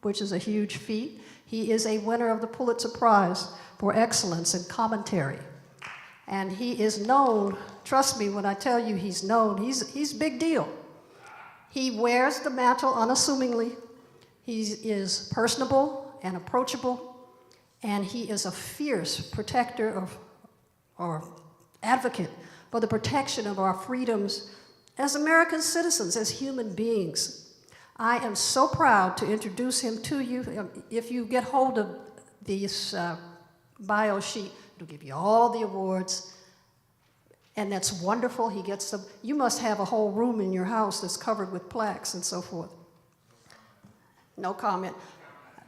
which is a huge feat. He is a winner of the Pulitzer Prize for excellence in commentary. And he is known, trust me when I tell you he's known, he's a big deal. He wears the mantle unassumingly. He is personable and approachable, and he is a fierce protector of, or advocate for the protection of our freedoms as American citizens, as human beings. I am so proud to introduce him to you. If you get hold of this bio sheet, it'll give you all the awards, and that's wonderful. He gets them. You must have a whole room in your house that's covered with plaques and so forth. No comment.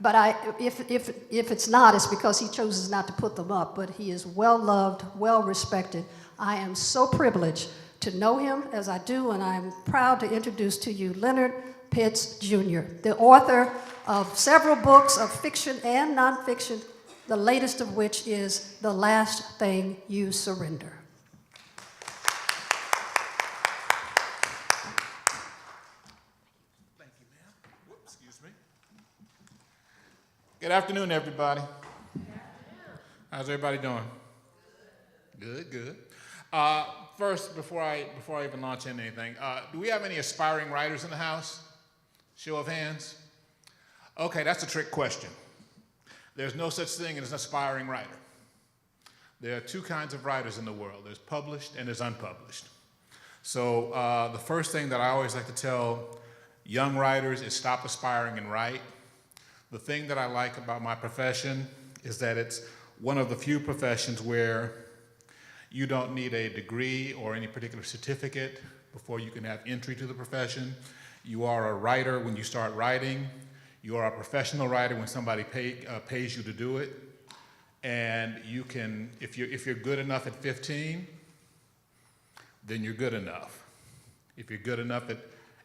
But if it's not, it's because he chooses not to put them up. But he is well-loved, well-respected. I am so privileged to know him as I do, and I'm proud to introduce to you Leonard Pitts, Jr., the author of several books of fiction and nonfiction, the latest of which is The Last Thing You Surrender. Thank you, ma'am. Whoops, excuse me. Good afternoon, everybody. How's everybody doing? Good, good. First, before I even launch into anything, do we have any aspiring writers in the house? Show of hands. Okay, that's a trick question. There's no such thing as an aspiring writer. There are two kinds of writers in the world. There's published and there's unpublished. So the first thing that I always like to tell young writers is stop aspiring and write. The thing that I like about my profession is that it's one of the few professions where you don't need a degree or any particular certificate before you can have entry to the profession. You are a writer when you start writing. You are a professional writer when somebody pays you to do it. And you can, if you're good enough at 15, then you're good enough. If you're good enough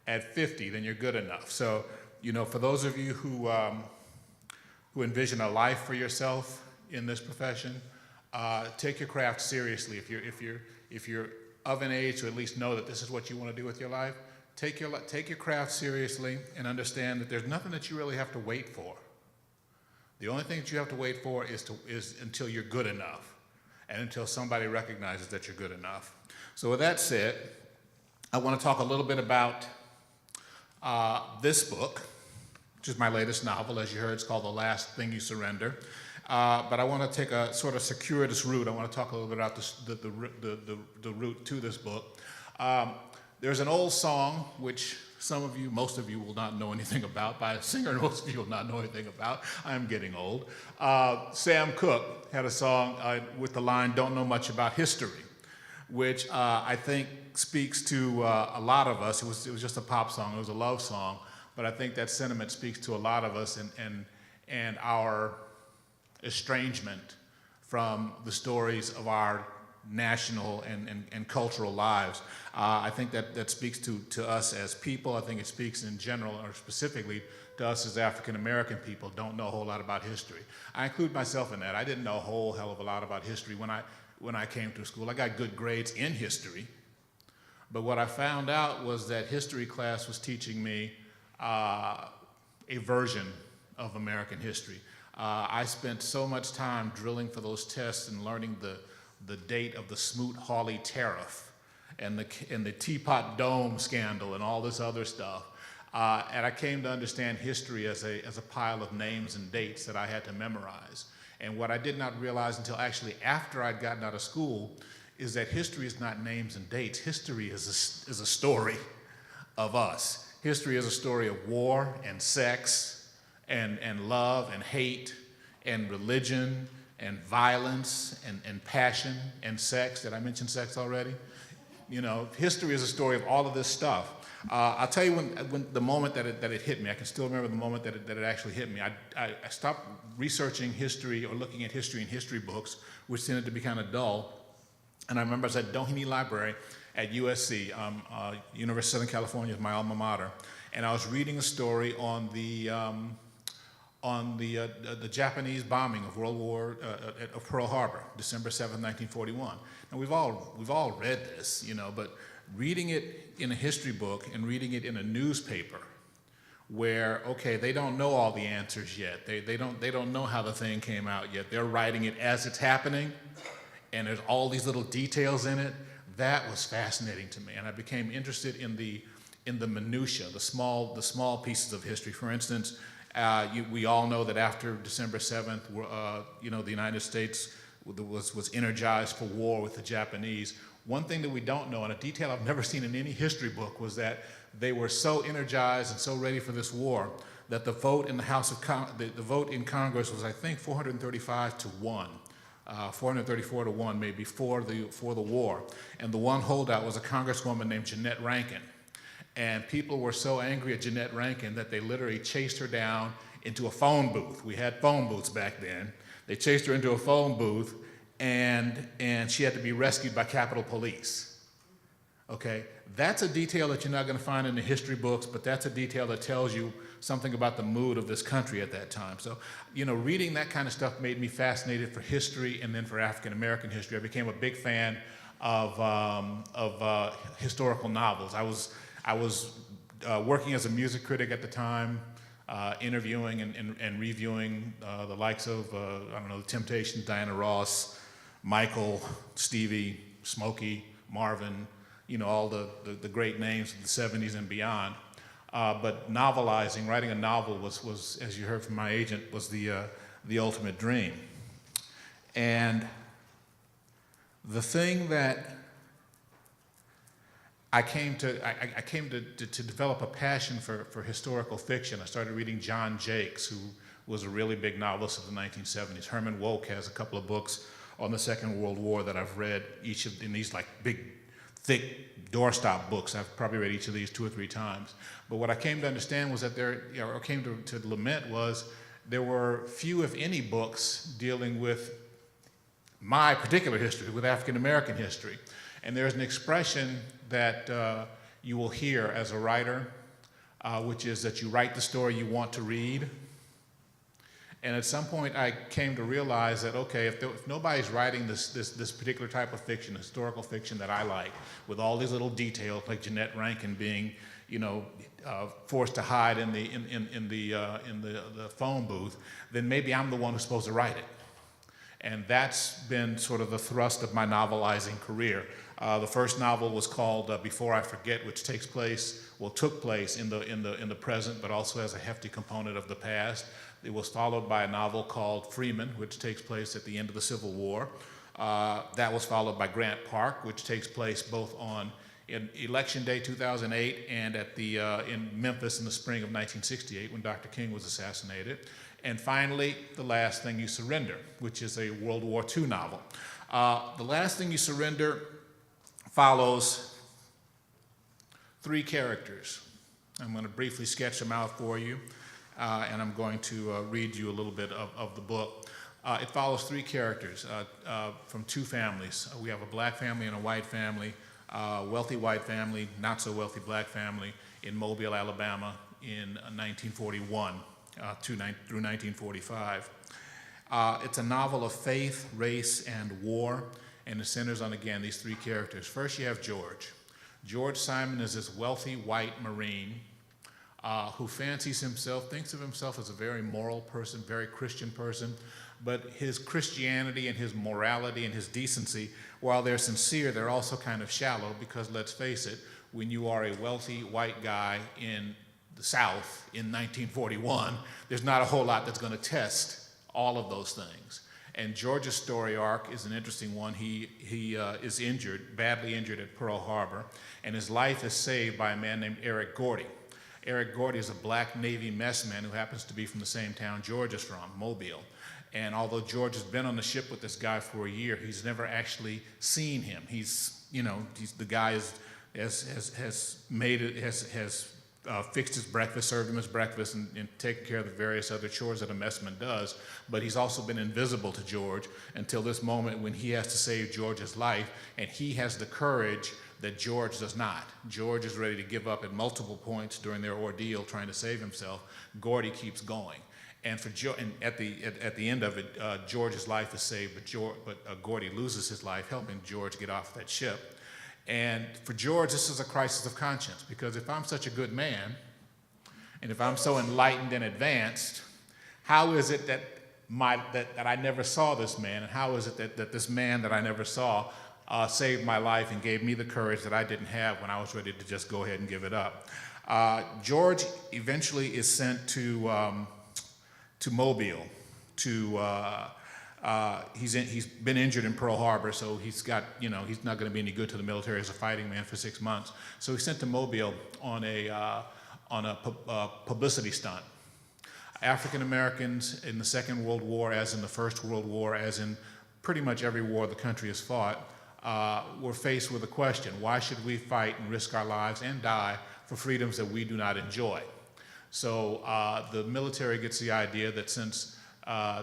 at 50, then you're good enough. So, you know, for those of you who envision a life for yourself in this profession, take your craft seriously. If you're of an age to at least know that this is what you want to do with your life, take your craft seriously and understand that there's nothing that you really have to wait for. The only thing that you have to wait for is until you're good enough and until somebody recognizes that you're good enough. So with that said, I want to talk a little bit about this book, which is my latest novel. As you heard, it's called The Last Thing You Surrender. But I want to take a sort of circuitous route. I want to talk a little bit about the route to this book. There's an old song, which some of you, most of you will not know anything about, by a singer most of you will not know anything about. I'm getting old. Sam Cooke had a song with the line, "Don't know much about history," which I think speaks to a lot of us. It was just a pop song. It was a love song. But I think that sentiment speaks to a lot of us and our estrangement from the stories of our national and cultural lives. I think that speaks to us as people. I think it speaks in general, or specifically to us as African American people, don't know a whole lot about history. I include myself in that. I didn't know a whole hell of a lot about history when I came to school. I got good grades in history, but what I found out was that history class was teaching me a version of American history. I spent so much time drilling for those tests and learning the date of the Smoot-Hawley Tariff and the Teapot Dome scandal and all this other stuff. And I came to understand history as a pile of names and dates that I had to memorize. And what I did not realize until actually after I'd gotten out of school is that history is not names and dates. History is a story of us. History is a story of war and sex and love and hate and religion and violence and passion and sex. Did I mention sex already? You know, history is a story of all of this stuff. I'll tell you when the moment that it hit me. I can still remember the moment that it actually hit me. I stopped researching history or looking at history in history books, which tended to be kind of dull. And I remember I was at Doheny Library at USC, University of Southern California is my alma mater, and I was reading a story on the Japanese bombing of of Pearl Harbor, December 7, 1941. And we've all read this, you know, but reading it in a history book and reading it in a newspaper, where okay, they don't know all the answers yet. They don't know how the thing came out yet. They're writing it as it's happening, and there's all these little details in it. That was fascinating to me, and I became interested in the minutia, the small pieces of history. For instance, we all know that after December 7th, you know, the United States was energized for war with the Japanese. One thing that we don't know, and a detail I've never seen in any history book, was that they were so energized and so ready for this war that the vote in the the vote in Congress was, I think, 435 to 1. 434 to 1, maybe, for the war. And the one holdout was a congresswoman named Jeanette Rankin. And people were so angry at Jeanette Rankin that they literally chased her down into a phone booth. We had phone booths back then. They chased her into a phone booth, and she had to be rescued by Capitol Police. Okay? That's a detail that you're not going to find in the history books, but that's a detail that tells you something about the mood of this country at that time. So, you know, reading that kind of stuff made me fascinated for history and then for African American history. I became a big fan of historical novels. I was working as a music critic at the time, interviewing and reviewing the likes of, I don't know, The Temptations, Diana Ross, Michael, Stevie, Smokey, Marvin, you know, all the great names of the 70s and beyond. But novelizing, writing a novel was, as you heard from my agent, was the ultimate dream. And the thing that I came to develop a passion for historical fiction. I started reading John Jakes, who was a really big novelist of the 1970s. Herman Wouk has a couple of books on the Second World War that I've read, each of in these like big, thick doorstop books. I've probably read each of these 2 or 3 times. But what I came to understand was that or came to lament was there were few, if any, books dealing with my particular history, with African American history. And there's an expression that you will hear as a writer, which is that you write the story you want to read. And at some point I came to realize that, okay, if nobody's writing this particular type of fiction, historical fiction that I like, with all these little details, like Jeanette Rankin being, you know, forced to hide in the phone booth, then maybe I'm the one who's supposed to write it. And that's been sort of the thrust of my novelizing career. The first novel was called Before I Forget, which took place in the present, but also has a hefty component of the past. It was followed by a novel called Freeman, which takes place at the end of the Civil War. That was followed by Grant Park, which takes place both on Election Day 2008 and in Memphis in the spring of 1968 when Dr. King was assassinated. And finally, The Last Thing You Surrender, which is a World War II novel. The Last Thing You Surrender follows 3 characters. I'm going to briefly sketch them out for you, and I'm going to read you a little bit of the book. It follows 3 characters from 2 families. We have a black family and a white family, wealthy white family, not so wealthy black family in Mobile, Alabama in 1941 through 1945. It's a novel of faith, race, and war, and it centers on, again, these 3 characters. First, you have George. George Simon is this wealthy white Marine who thinks of himself as a very moral person, very Christian person, but his Christianity and his morality and his decency, while they're sincere, they're also kind of shallow, because let's face it, when you are a wealthy white guy in the South in 1941, there's not a whole lot that's going to test all of those things. And George's story arc is an interesting one. He is injured, badly injured at Pearl Harbor, and his life is saved by a man named Eric Gordy. Eric Gordy is a black Navy messman who happens to be from the same town George is from, Mobile. And although George has been on the ship with this guy for a year, he's never actually seen him. The guy has fixed his breakfast, served him his breakfast, and taken care of the various other chores that a messman does. But he's also been invisible to George until this moment when he has to save George's life, and he has the courage that George does not. George is ready to give up at multiple points during their ordeal trying to save himself. Gordy keeps going. And at the end of it, George's life is saved, but Gordy loses his life, helping George get off that ship. And for George, this is a crisis of conscience, because if I'm such a good man, and if I'm so enlightened and advanced, how is it that I never saw this man, and how is it that this man that I never saw saved my life and gave me the courage that I didn't have when I was ready to just go ahead and give it up? George eventually is sent to Mobile. He's been injured in Pearl Harbor, so he's not going to be any good to the military as a fighting man for 6 months. So he's sent to Mobile on a publicity stunt. African Americans in the Second World War, as in the First World War, as in pretty much every war the country has fought, were faced with a question: why should we fight and risk our lives and die for freedoms that we do not enjoy? So the military gets the idea that since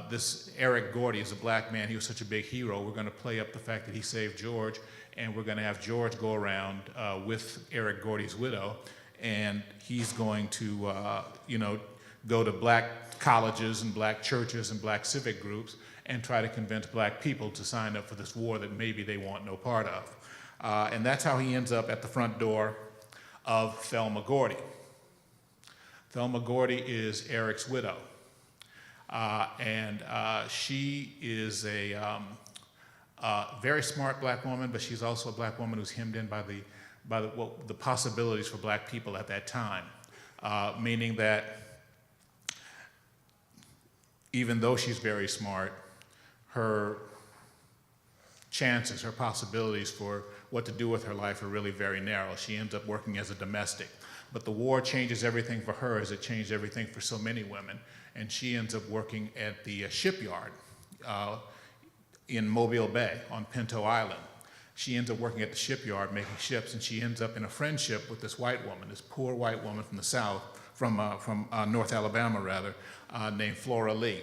this Eric Gordy is a black man, he was such a big hero, we're going to play up the fact that he saved George, and we're going to have George go around with Eric Gordy's widow, and he's going to go to black colleges and black churches and black civic groups and try to convince black people to sign up for this war that maybe they want no part of. And that's how he ends up at the front door of Thelma Gordy. Thelma Gordy is Eric's widow. And she is a very smart black woman, but she's also a black woman who's hemmed in by the possibilities for black people at that time, meaning that even though she's very smart, her chances, her possibilities for what to do with her life are really very narrow. She ends up working as a domestic. But the war changes everything for her, as it changed everything for so many women. And she ends up working at the shipyard in Mobile Bay on Pinto Island. She ends up working at the shipyard making ships, and she ends up in a friendship with this white woman, this poor white woman from the South, from North Alabama rather, named Flora Lee.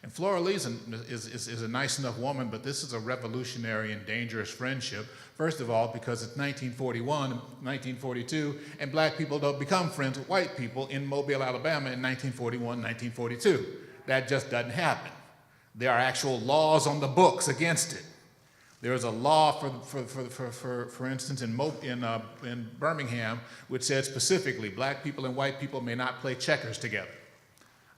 And Flora Lee is a nice enough woman, but this is a revolutionary and dangerous friendship. First of all, because it's 1941, 1942, and black people don't become friends with white people in Mobile, Alabama in 1941, 1942. That just doesn't happen. There are actual laws on the books against it. There is a law, for instance, in Birmingham, which said specifically black people and white people may not play checkers together.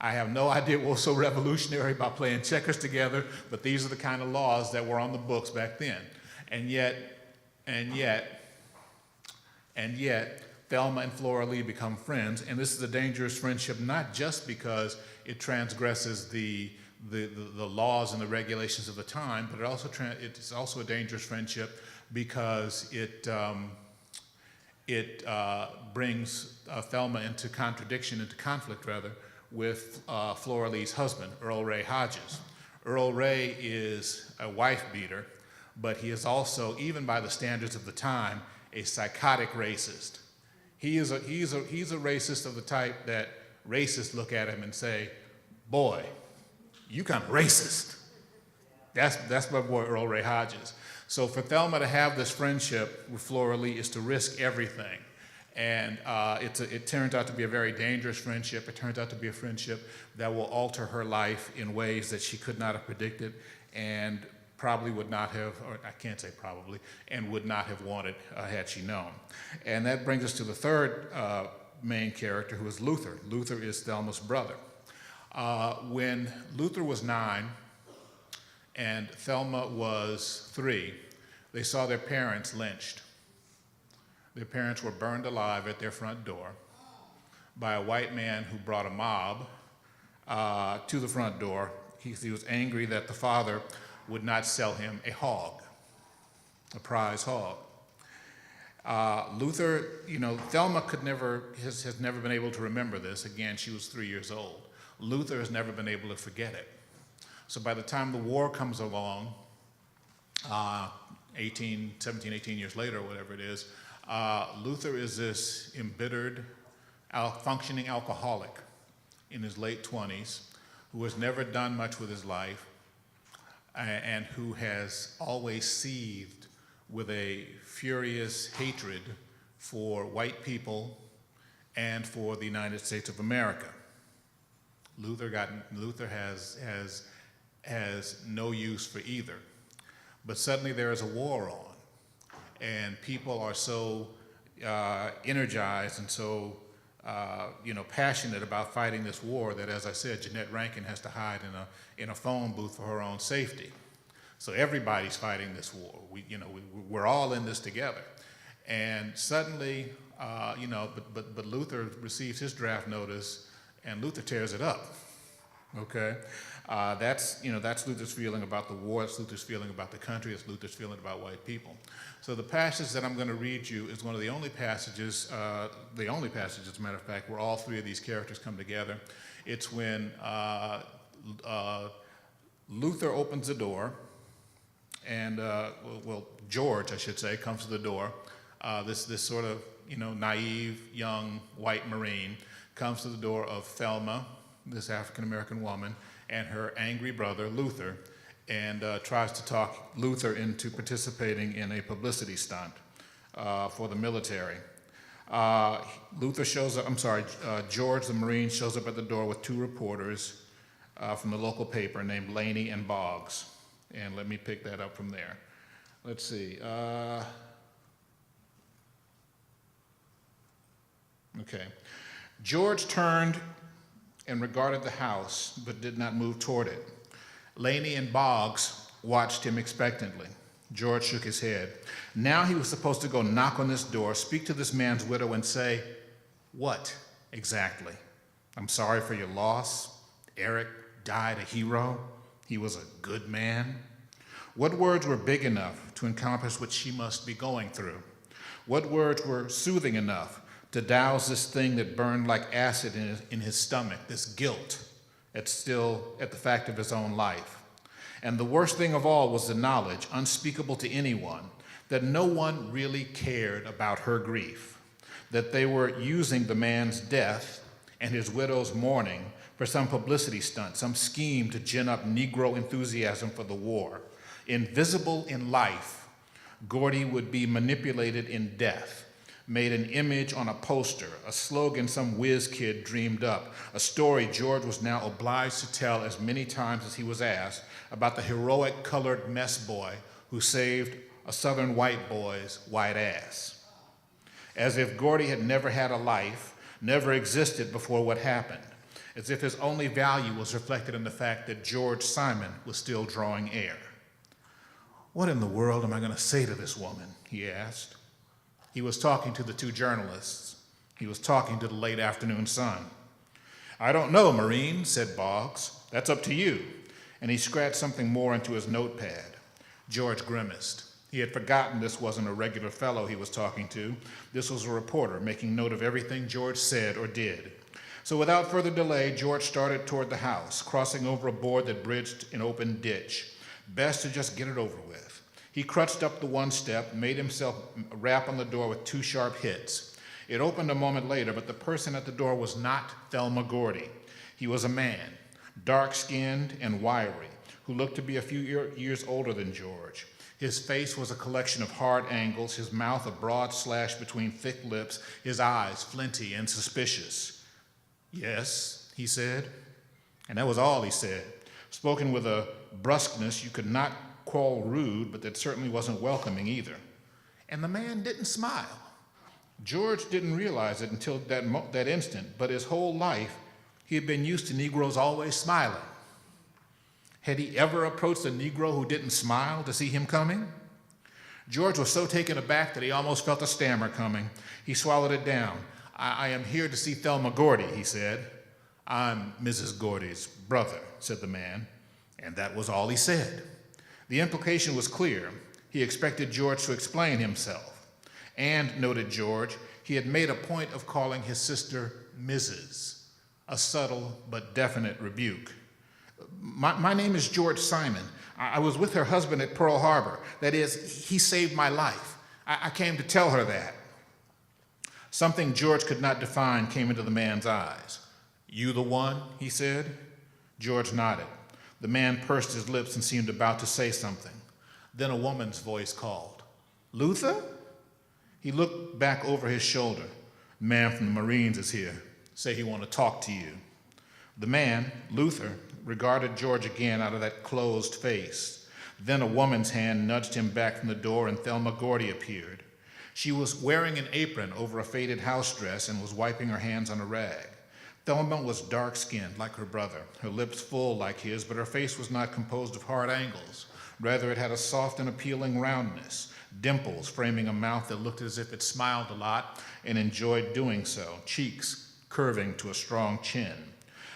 I have no idea what was so revolutionary about playing checkers together, but these are the kind of laws that were on the books back then. And yet, Thelma and Flora Lee become friends, and this is a dangerous friendship not just because it transgresses the laws and the regulations of the time, but it's also a dangerous friendship because it brings Thelma into conflict with Flora Lee's husband, Earl Ray Hodges. Earl Ray is a wife beater, but he is also, even by the standards of the time, a psychotic racist. He's a racist of the type that racists look at him and say, boy, you kind of racist. That's my boy Earl Ray Hodges. So for Thelma to have this friendship with Flora Lee is to risk everything. And it turns out to be a very dangerous friendship. It turns out to be a friendship that will alter her life in ways that she could not have predicted and probably would not have, or I can't say probably, and would not have wanted had she known. And that brings us to the third main character, who is Luther. Luther is Thelma's brother. When Luther was 9, and Thelma was 3, they saw their parents lynched. Their parents were burned alive at their front door by a white man who brought a mob to the front door. He was angry that the father would not sell him a hog, a prize hog. Luther, Thelma has never been able to remember this. Again, she was 3 years old. Luther has never been able to forget it. So by the time the war comes along, 17, 18 years later, or whatever it is, Luther is this embittered, functioning alcoholic in his late 20s who has never done much with his life and who has always seethed with a furious hatred for white people and for the United States of America. Luther has no use for either. But suddenly there is a war on, and people are so energized and so passionate about fighting this war that, as I said, Jeanette Rankin has to hide in a phone booth for her own safety. So everybody's fighting this war. We're all in this together. And suddenly, but Luther receives his draft notice, and Luther tears it up. Okay, that's Luther's feeling about the war. It's Luther's feeling about the country. It's Luther's feeling about white people. So the passage that I'm going to read you is one of the only passages, as a matter of fact, where all 3 of these characters come together. It's when Luther opens the door, and George, I should say, comes to the door. This sort of naive young white Marine comes to the door of Thelma, this African-American woman, and her angry brother, Luther, and tries to talk Luther into participating in a publicity stunt for the military. George the Marine shows up at the door with 2 reporters from the local paper named Laney and Boggs. And let me pick that up from there. Let's see. Okay. George turned and regarded the house, but did not move toward it. Laney and Boggs watched him expectantly. George shook his head. Now he was supposed to go knock on this door, speak to this man's widow, and say, "What exactly? I'm sorry for your loss. Eric died a hero. He was a good man." What words were big enough to encompass what she must be going through? What words were soothing enough to douse this thing that burned like acid in his stomach, this guilt at the fact of his own life? And the worst thing of all was the knowledge, unspeakable to anyone, that no one really cared about her grief, that they were using the man's death and his widow's mourning for some publicity stunt, some scheme to gin up Negro enthusiasm for the war. Invisible in life, Gordy would be manipulated in death, made an image on a poster, a slogan some whiz kid dreamed up, a story George was now obliged to tell as many times as he was asked about the heroic colored mess boy who saved a southern white boy's white ass. As if Gordy had never had a life, never existed before what happened. As if his only value was reflected in the fact that George Simon was still drawing air. "What in the world am I going to say to this woman?" he asked. He was talking to the 2 journalists. He was talking to the late afternoon sun. "I don't know, Marine," said Boggs. "That's up to you." And he scratched something more into his notepad. George grimaced. He had forgotten this wasn't a regular fellow he was talking to. This was a reporter making note of everything George said or did. So without further delay, George started toward the house, crossing over a board that bridged an open ditch. Best to just get it over with. He crunched up the 1 step, made himself rap on the door with 2 sharp hits. It opened a moment later, but the person at the door was not Thelma Gordy. He was a man, dark-skinned and wiry, who looked to be a few years older than George. His face was a collection of hard angles, his mouth a broad slash between thick lips, his eyes flinty and suspicious. "Yes," he said. And that was all he said, spoken with a brusqueness you could not call rude, but that certainly wasn't welcoming either. And the man didn't smile. George didn't realize it until that instant, but his whole life he had been used to Negroes always smiling. Had he ever approached a Negro who didn't smile to see him coming? George was so taken aback that he almost felt a stammer coming. He swallowed it down. I am here to see Thelma Gordy, he said. I'm Mrs. Gordy's brother, said the man, and that was all he said. The implication was clear. He expected George to explain himself. And, noted George, he had made a point of calling his sister Mrs., a subtle but definite rebuke. My name is George Simon. I was with her husband at Pearl Harbor. That is, he saved my life. I came to tell her that. Something George could not define came into the man's eyes. You the one, he said. George nodded. The man pursed his lips and seemed about to say something. Then a woman's voice called, Luther? He looked back over his shoulder. The man from the Marines is here. Say he want to talk to you. The man, Luther, regarded George again out of that closed face. Then a woman's hand nudged him back from the door and Thelma Gordy appeared. She was wearing an apron over a faded house dress and was wiping her hands on a rag. Thelma was dark-skinned like her brother, her lips full like his, but her face was not composed of hard angles. Rather, it had a soft and appealing roundness, dimples framing a mouth that looked as if it smiled a lot and enjoyed doing so, cheeks curving to a strong chin.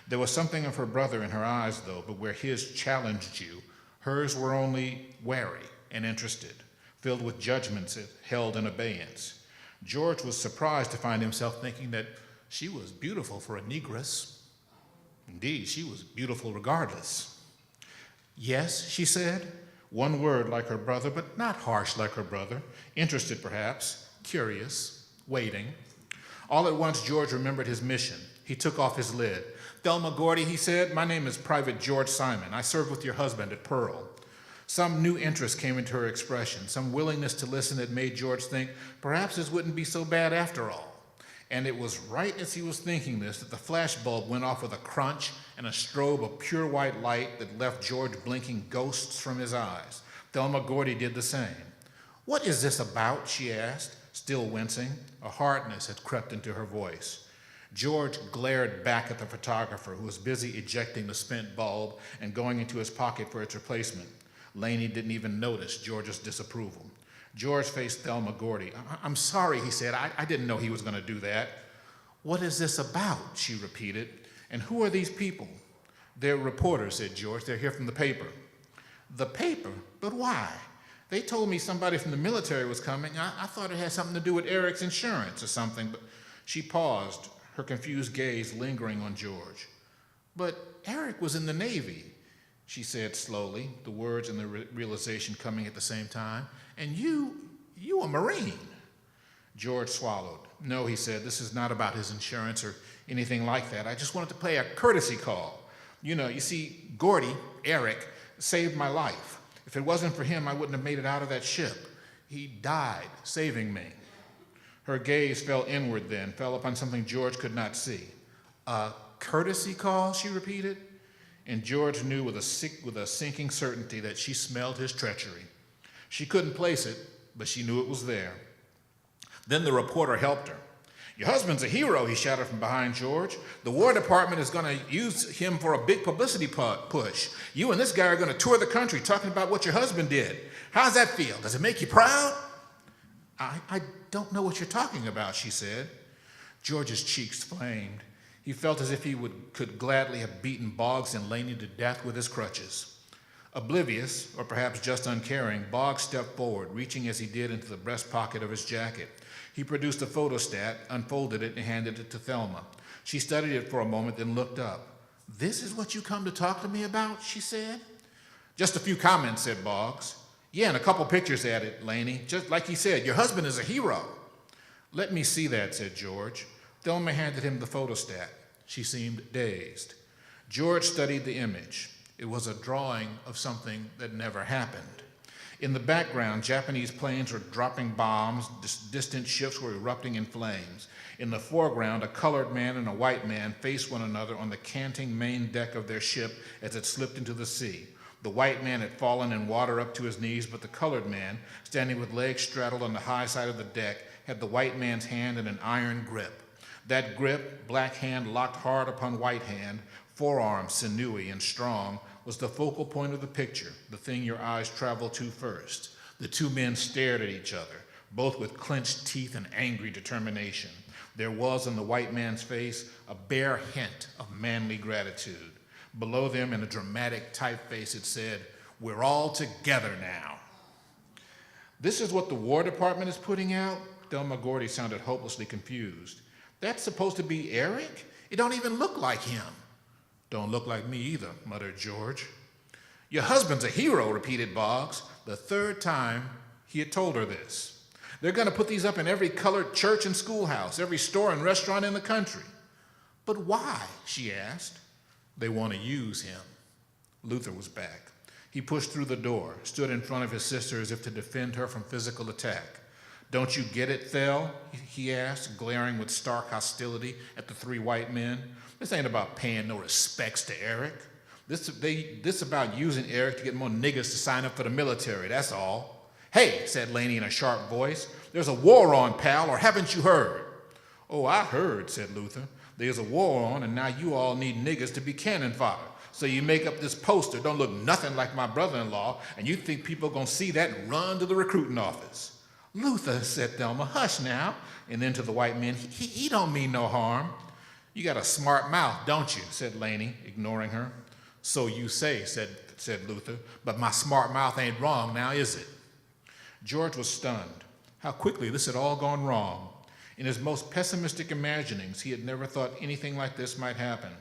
There was something of her brother in her eyes, though, but where his challenged you, hers were only wary and interested, filled with judgments it held in abeyance. George was surprised to find himself thinking that she was beautiful for a negress. Indeed, she was beautiful regardless. Yes, she said, one word like her brother, but not harsh like her brother, interested perhaps, curious, waiting. All at once, George remembered his mission. He took off his lid. Thelma Gordy, he said, my name is Private George Simon. I served with your husband at Pearl. Some new interest came into her expression, some willingness to listen that made George think, perhaps this wouldn't be so bad after all. And it was right as he was thinking this that the flashbulb went off with a crunch and a strobe of pure white light that left George blinking ghosts from his eyes. Thelma Gordy did the same. What is this about, she asked, still wincing. A hardness had crept into her voice. George glared back at the photographer, who was busy ejecting the spent bulb and going into his pocket for its replacement. Laney didn't even notice George's disapproval. George faced Thelma Gordy. I'm sorry, he said. I didn't know he was going to do that. What is this about, she repeated. And who are these people? They're reporters, said George. They're here from the paper. The paper? But why? They told me somebody from the military was coming. I thought it had something to do with Eric's insurance or something. But she paused, her confused gaze lingering on George. But Eric was in the Navy, she said slowly, the words and the realization coming at the same time. And you a Marine. George swallowed. No, he said, this is not about his insurance or anything like that. I just wanted to play a courtesy call. You see, Gordy, Eric, saved my life. If it wasn't for him, I wouldn't have made it out of that ship. He died saving me. Her gaze fell inward then, fell upon something George could not see. A courtesy call, she repeated. And George knew with a sinking certainty that she smelled his treachery. She couldn't place it, but she knew it was there. Then the reporter helped her. Your husband's a hero, he shouted from behind George. The War Department is going to use him for a big publicity push. You and this guy are going to tour the country talking about what your husband did. How's that feel? Does it make you proud? I don't know what you're talking about, she said. George's cheeks flamed. He felt as if he could gladly have beaten Boggs and Laney to death with his crutches. Oblivious, or perhaps just uncaring, Boggs stepped forward, reaching as he did into the breast pocket of his jacket. He produced a photostat, unfolded it, and handed it to Thelma. She studied it for a moment, then looked up. This is what you come to talk to me about, she said. Just a few comments, said Boggs. Yeah, and a couple pictures added, Laney. Just like he said, your husband is a hero. Let me see that, said George. Thelma handed him the photostat. She seemed dazed. George studied the image. It was a drawing of something that never happened. In the background, Japanese planes were dropping bombs, distant ships were erupting in flames. In the foreground, a colored man and a white man faced one another on the canting main deck of their ship as it slipped into the sea. The white man had fallen in water up to his knees, but the colored man, standing with legs straddled on the high side of the deck, had the white man's hand in an iron grip. That grip, black hand locked hard upon white hand, forearm sinewy and strong, was the focal point of the picture, the thing your eyes traveled to first. The two men stared at each other, both with clenched teeth and angry determination. There was in the white man's face a bare hint of manly gratitude. Below them, in a dramatic typeface, it said, "We're all together now." "This is what the War Department is putting out?" Thelma Gordy sounded hopelessly confused. "That's supposed to be Eric? It don't even look like him." "Don't look like me either," muttered George. "Your husband's a hero," repeated Boggs, the third time he had told her this. "They're going to put these up in every colored church and schoolhouse, every store and restaurant in the country." "But why?" she asked. "They want to use him." Luther was back. He pushed through the door, stood in front of his sister as if to defend her from physical attack. "Don't you get it, Thel?" he asked, glaring with stark hostility at the three white men. "This ain't about paying no respects to Eric. This about using Eric to get more niggas to sign up for the military, that's all." "Hey," said Laney in a sharp voice, "there's a war on, pal, or haven't you heard?" "Oh, I heard," said Luther. "There's a war on, and now you all need niggas to be cannon fodder. So you make up this poster, don't look nothing like my brother-in-law, and you think people are going to see that and run to the recruiting office." "Luther," said Thelma, "hush now." And then to the white men, he don't mean no harm." "You got a smart mouth, don't you?" said Laney, ignoring her. "So you say," said Luther, "but my smart mouth ain't wrong now, is it?" George was stunned. How quickly this had all gone wrong. In his most pessimistic imaginings, he had never thought anything like this might happen.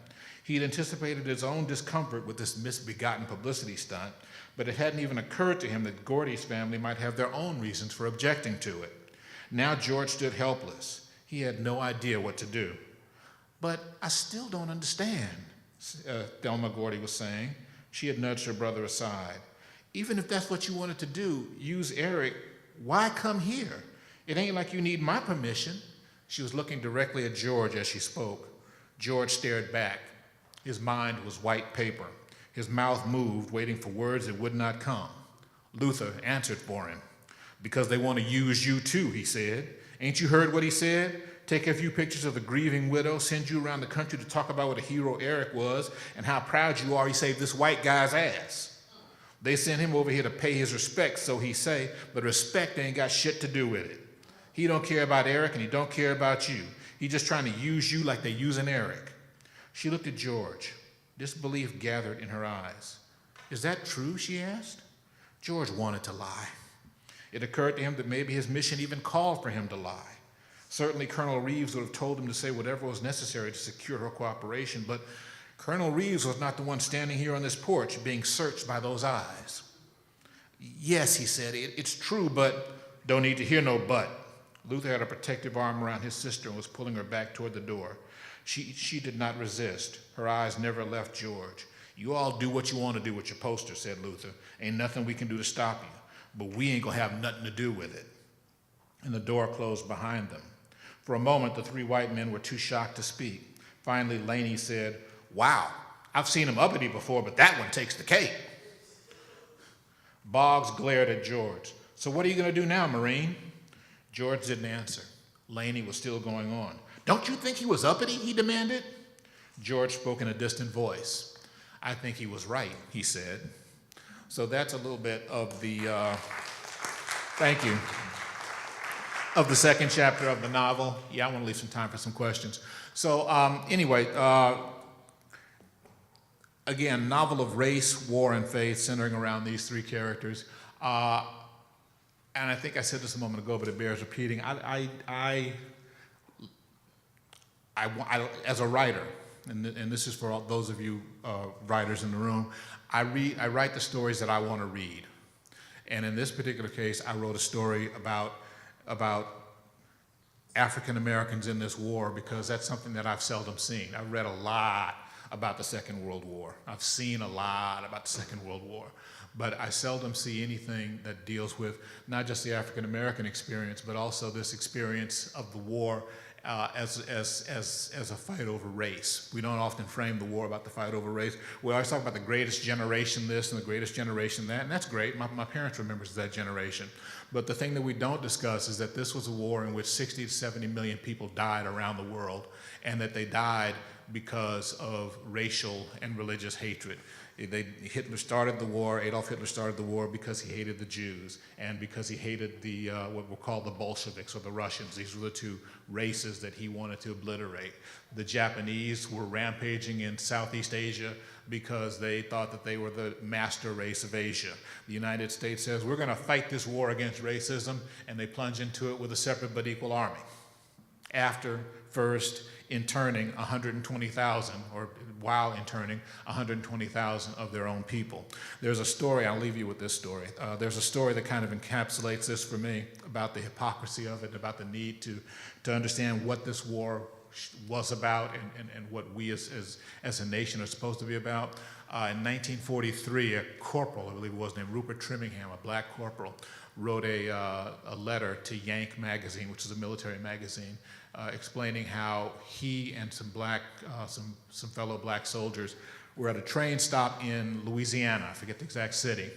He had anticipated his own discomfort with this misbegotten publicity stunt, but it hadn't even occurred to him that Gordy's family might have their own reasons for objecting to it. Now George stood helpless. He had no idea what to do. "But I still don't understand," Thelma Gordy was saying. She had nudged her brother aside. "Even if that's what you wanted to do, use Eric, why come here? It ain't like you need my permission." She was looking directly at George as she spoke. George stared back. His mind was white paper. His mouth moved, waiting for words that would not come. Luther answered for him. "Because they want to use you too," he said. "Ain't you heard what he said? Take a few pictures of the grieving widow, send you around the country to talk about what a hero Eric was and how proud you are he saved this white guy's ass. They sent him over here to pay his respects, so he say, but respect ain't got shit to do with it. He don't care about Eric and he don't care about you. He just trying to use you like they using Eric." She looked at George. Disbelief gathered in her eyes. "Is that true?" she asked. George wanted to lie. It occurred to him that maybe his mission even called for him to lie. Certainly Colonel Reeves would have told him to say whatever was necessary to secure her cooperation, but Colonel Reeves was not the one standing here on this porch being searched by those eyes. "Yes," he said, it's true, but..." "Don't need to hear no but." Luther had a protective arm around his sister and was pulling her back toward the door. She did not resist. Her eyes never left George. "You all do what you want to do with your poster," said Luther. "Ain't nothing we can do to stop you, but we ain't gonna have nothing to do with it." And the door closed behind them. For a moment, the three white men were too shocked to speak. Finally, Laney said, "Wow, I've seen him uppity before, but that one takes the cake." Boggs glared at George. "So what are you gonna do now, Marine?" George didn't answer. Laney was still going on. "Don't you think he was uppity?" he demanded. George spoke in a distant voice. "I think he was right," he said. So that's a little bit of the, thank you, of the second chapter of the novel. Yeah, I want to leave some time for some questions. So anyway, again, novel of race, war, and faith centering around these three characters. And I think I said this a moment ago, but it bears repeating. I as a writer, and this is for all those of you writers in the room, I write the stories that I want to read. And in this particular case, I wrote a story about African Americans in this war because that's something that I've seldom seen. I've read a lot about the Second World War. I've seen a lot about the Second World War. But I seldom see anything that deals with not just the African American experience, but also this experience of the war as a fight over race. We don't often frame the war about the fight over race. We always talk about the greatest generation this and the greatest generation that, and that's great. My parents remember that generation. But the thing that we don't discuss is that this was a war in which 60 to 70 million people died around the world, and that they died because of racial and religious hatred. Hitler started the war, Adolf Hitler started the war because he hated the Jews and because he hated the what were called the Bolsheviks or the Russians. These were the two races that he wanted to obliterate. The Japanese were rampaging in Southeast Asia because they thought that they were the master race of Asia. The United States says, we're going to fight this war against racism, and they plunge into it with a separate but equal army. After first interning 120,000, or while interning 120,000 of their own people. There's a story, I'll leave you with this story. There's a story that kind of encapsulates this for me about the hypocrisy of it, about the need to understand what this war was about and what we as a nation are supposed to be about. In 1943, a corporal, I believe it was, named Rupert Trimmingham, a black corporal, wrote a letter to Yank magazine, which is a military magazine, explaining how he and some fellow black soldiers were at a train stop in Louisiana, I forget the exact city,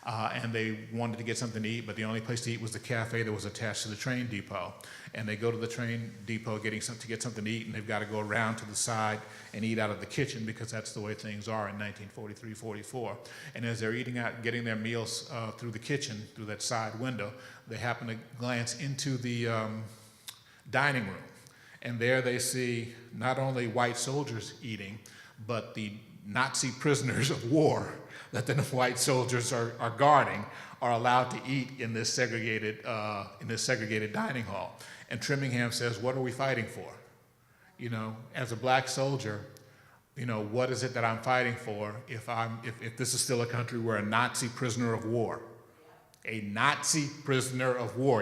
and they wanted to get something to eat, but the only place to eat was the cafe that was attached to the train depot. And they go to the train depot to get something to eat, and they've got to go around to the side and eat out of the kitchen because that's the way things are in 1943-44. And as they're eating out, getting their meals through the kitchen, through that side window, they happen to glance into the dining room. And there they see not only white soldiers eating, but the Nazi prisoners of war that the white soldiers are guarding are allowed to eat in this segregated dining hall. And Trimmingham says, what are we fighting for? You know, as a black soldier, you know, what is it that I'm fighting for if this is still a country where a Nazi prisoner of war,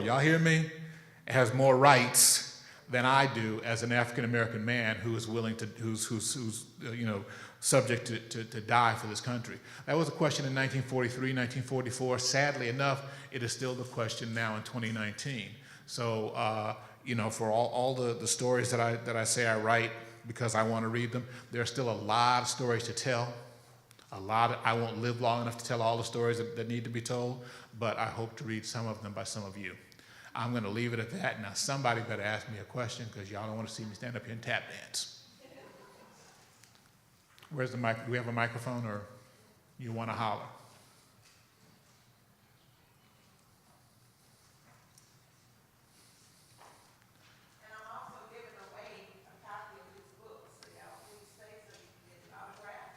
y'all hear me, has more rights than I do as an African American man who is willing to, who's subject to die for this country. That was a question in 1943, 1944. Sadly enough, it is still the question now in 2019. So, for all the stories that I say I write because I want to read them, there are still a lot of stories to tell. I won't live long enough to tell all the stories that need to be told, but I hope to read some of them by some of you. I'm going to leave it at that. Now, somebody better ask me a question because y'all don't want to see me stand up here and tap dance. Where's the mic? Do we have a microphone, or you want to holler? And I'm also giving away a copy of his book, so y'all please stay so you can get an autograph.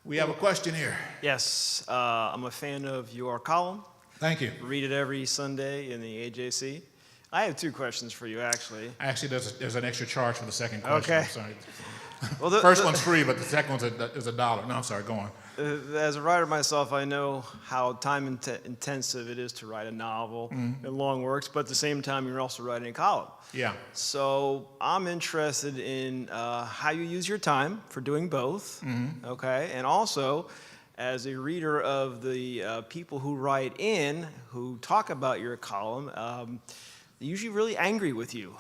We have a question here. Yes, I'm a fan of your column. Thank you. Read it every Sunday in the AJC. I have two questions for you, actually. Actually, there's an extra charge for the second question. Okay. I'm sorry. Well, First one's free, but the second one's is $1. No, I'm sorry. Go on. As a writer myself, I know how time-intensive it is to write a novel and long works, but at the same time, you're also writing a column. Yeah. So I'm interested in how you use your time for doing both, okay? And also, as a reader of the people who write in, who talk about your column, they're usually really angry with you,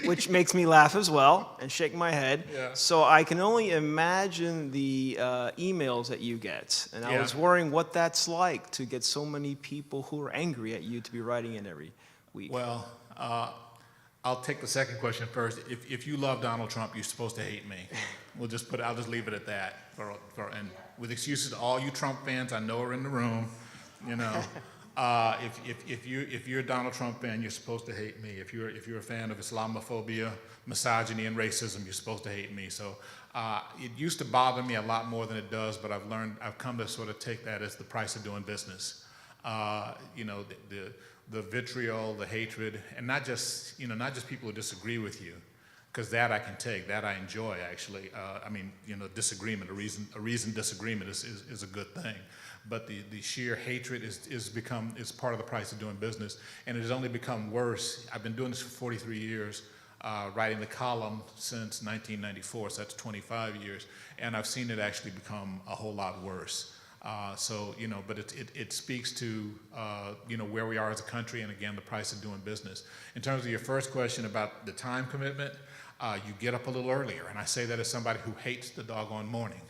which makes me laugh as well and shake my head. Yeah. So I can only imagine the emails that you get. And I Yeah. was worrying what that's like to get so many people who are angry at you to be writing in every week. Well, I'll take the second question first. If you love Donald Trump, you're supposed to hate me. I'll just leave it at that. And with excuses to all you Trump fans I know are in the room, if you're a Donald Trump fan, you're supposed to hate me. If you're a fan of Islamophobia, misogyny, and racism, you're supposed to hate me. So it used to bother me a lot more than it does, but I've come to sort of take that as the price of doing business. The vitriol, the hatred, and not just people who disagree with you, because that I can take, that I enjoy actually. Disagreement, a reasoned disagreement is a good thing. But the sheer hatred is part of the price of doing business, and it has only become worse. I've been doing this for 43 years, writing the column since 1994, so that's 25 years, and I've seen it actually become a whole lot worse. But it speaks to, where we are as a country, and again, the price of doing business. In terms of your first question about the time commitment, you get up a little earlier, and I say that as somebody who hates the doggone morning,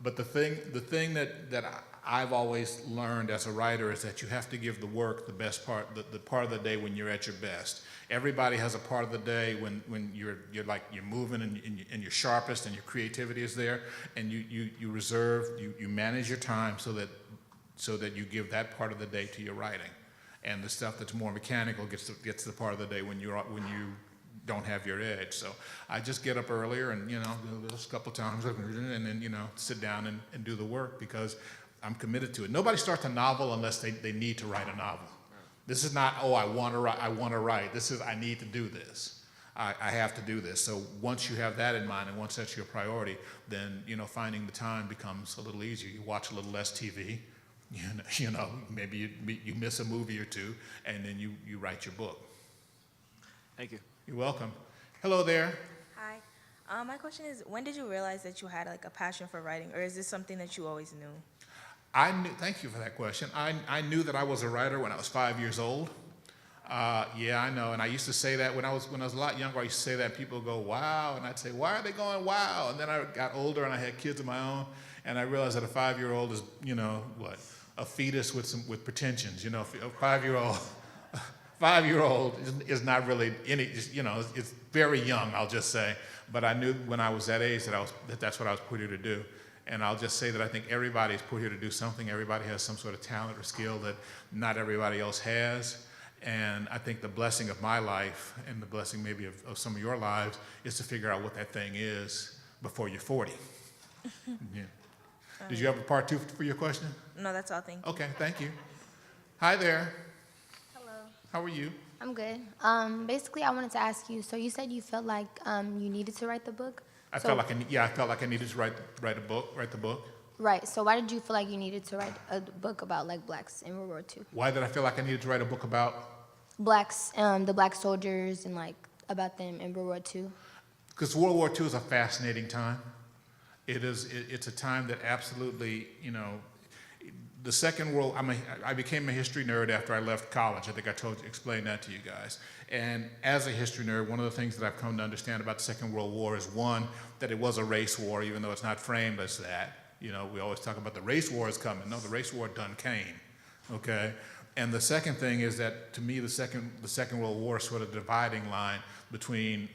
But the thing that I've always learned as a writer is that you have to give the work the best part, the part of the day when you're at your best. Everybody has a part of the day when you're moving and you're sharpest and your creativity is there, and you manage your time so that you give that part of the day to your writing, and the stuff that's more mechanical gets the part of the day when you don't have your edge. So I just get up earlier and do this a couple times and then sit down and do the work because I'm committed to it. Nobody starts a novel unless they need to write a novel. This is not, I want to write. This is, I need to do this. I have to do this. So once you have that in mind and once that's your priority, then finding the time becomes a little easier. You watch a little less TV. Maybe you miss a movie or two, and then you write your book. Thank you. You're welcome. Hello there. Hi. My question is, when did you realize that you had a passion for writing, or is this something that you always knew? Thank you for that question. I knew that I was a writer when I was 5 years old. Yeah, I know. And I used to say that when I was a lot younger. I used to say that, and people would go, wow. And I'd say, why are they going, wow? And then I got older and I had kids of my own. And I realized that a 5-year-old is, a fetus with pretensions. A 5-year-old is not really it's very young, I'll just say. But I knew when I was that age that that's what I was put here to do. And I'll just say that I think everybody's put here to do something. Everybody has some sort of talent or skill that not everybody else has. And I think the blessing of my life and the blessing maybe of some of your lives is to figure out what that thing is before you're 40. Yeah. Did you have a part 2 for your question? No, that's all. Thank you. Okay, thank you. Hi there. Hello. How are you? I'm good. Basically, I wanted to ask you, so you said you felt like you needed to write the book? I felt like I needed to write the book. Right. So why did you feel like you needed to write a book about blacks in World War II? Why did I feel like I needed to write a book about? Blacks, the black soldiers, and about them in World War II. Because World War II is a fascinating time. It's a time that absolutely, the Second World. I became a history nerd after I left college. I think I explained that to you guys. And as a history nerd, one of the things that I've come to understand about the Second World War is, one, that it was a race war, even though it's not framed as that. We always talk about the race war is coming. No, the race war done came, okay? And the second thing is that, to me, the Second World War is sort of a dividing line between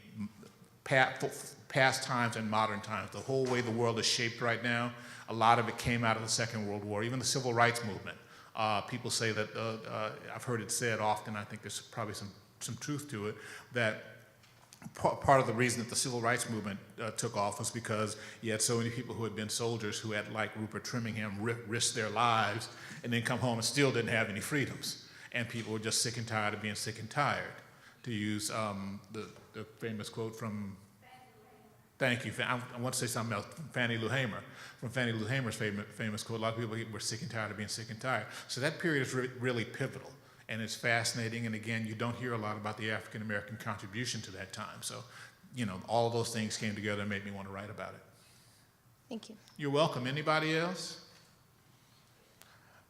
past times and modern times. The whole way the world is shaped right now, a lot of it came out of the Second World War, even the civil rights movement. People say that, I've heard it said often, I think there's probably some truth to it, that part of the reason that the civil rights movement took off was because you had so many people who had been soldiers who had, like Rupert Trimmingham, risked their lives and then come home and still didn't have any freedoms. And people were just sick and tired of being sick and tired, to use the famous quote from, thank you, I want to say something else, from Fannie Lou Hamer. From Fannie Lou Hamer's famous quote, a lot of people were sick and tired of being sick and tired. So that period is really pivotal. And it's fascinating, and again, you don't hear a lot about the African-American contribution to that time. So, all of those things came together and made me want to write about it. Thank you. You're welcome. Anybody else?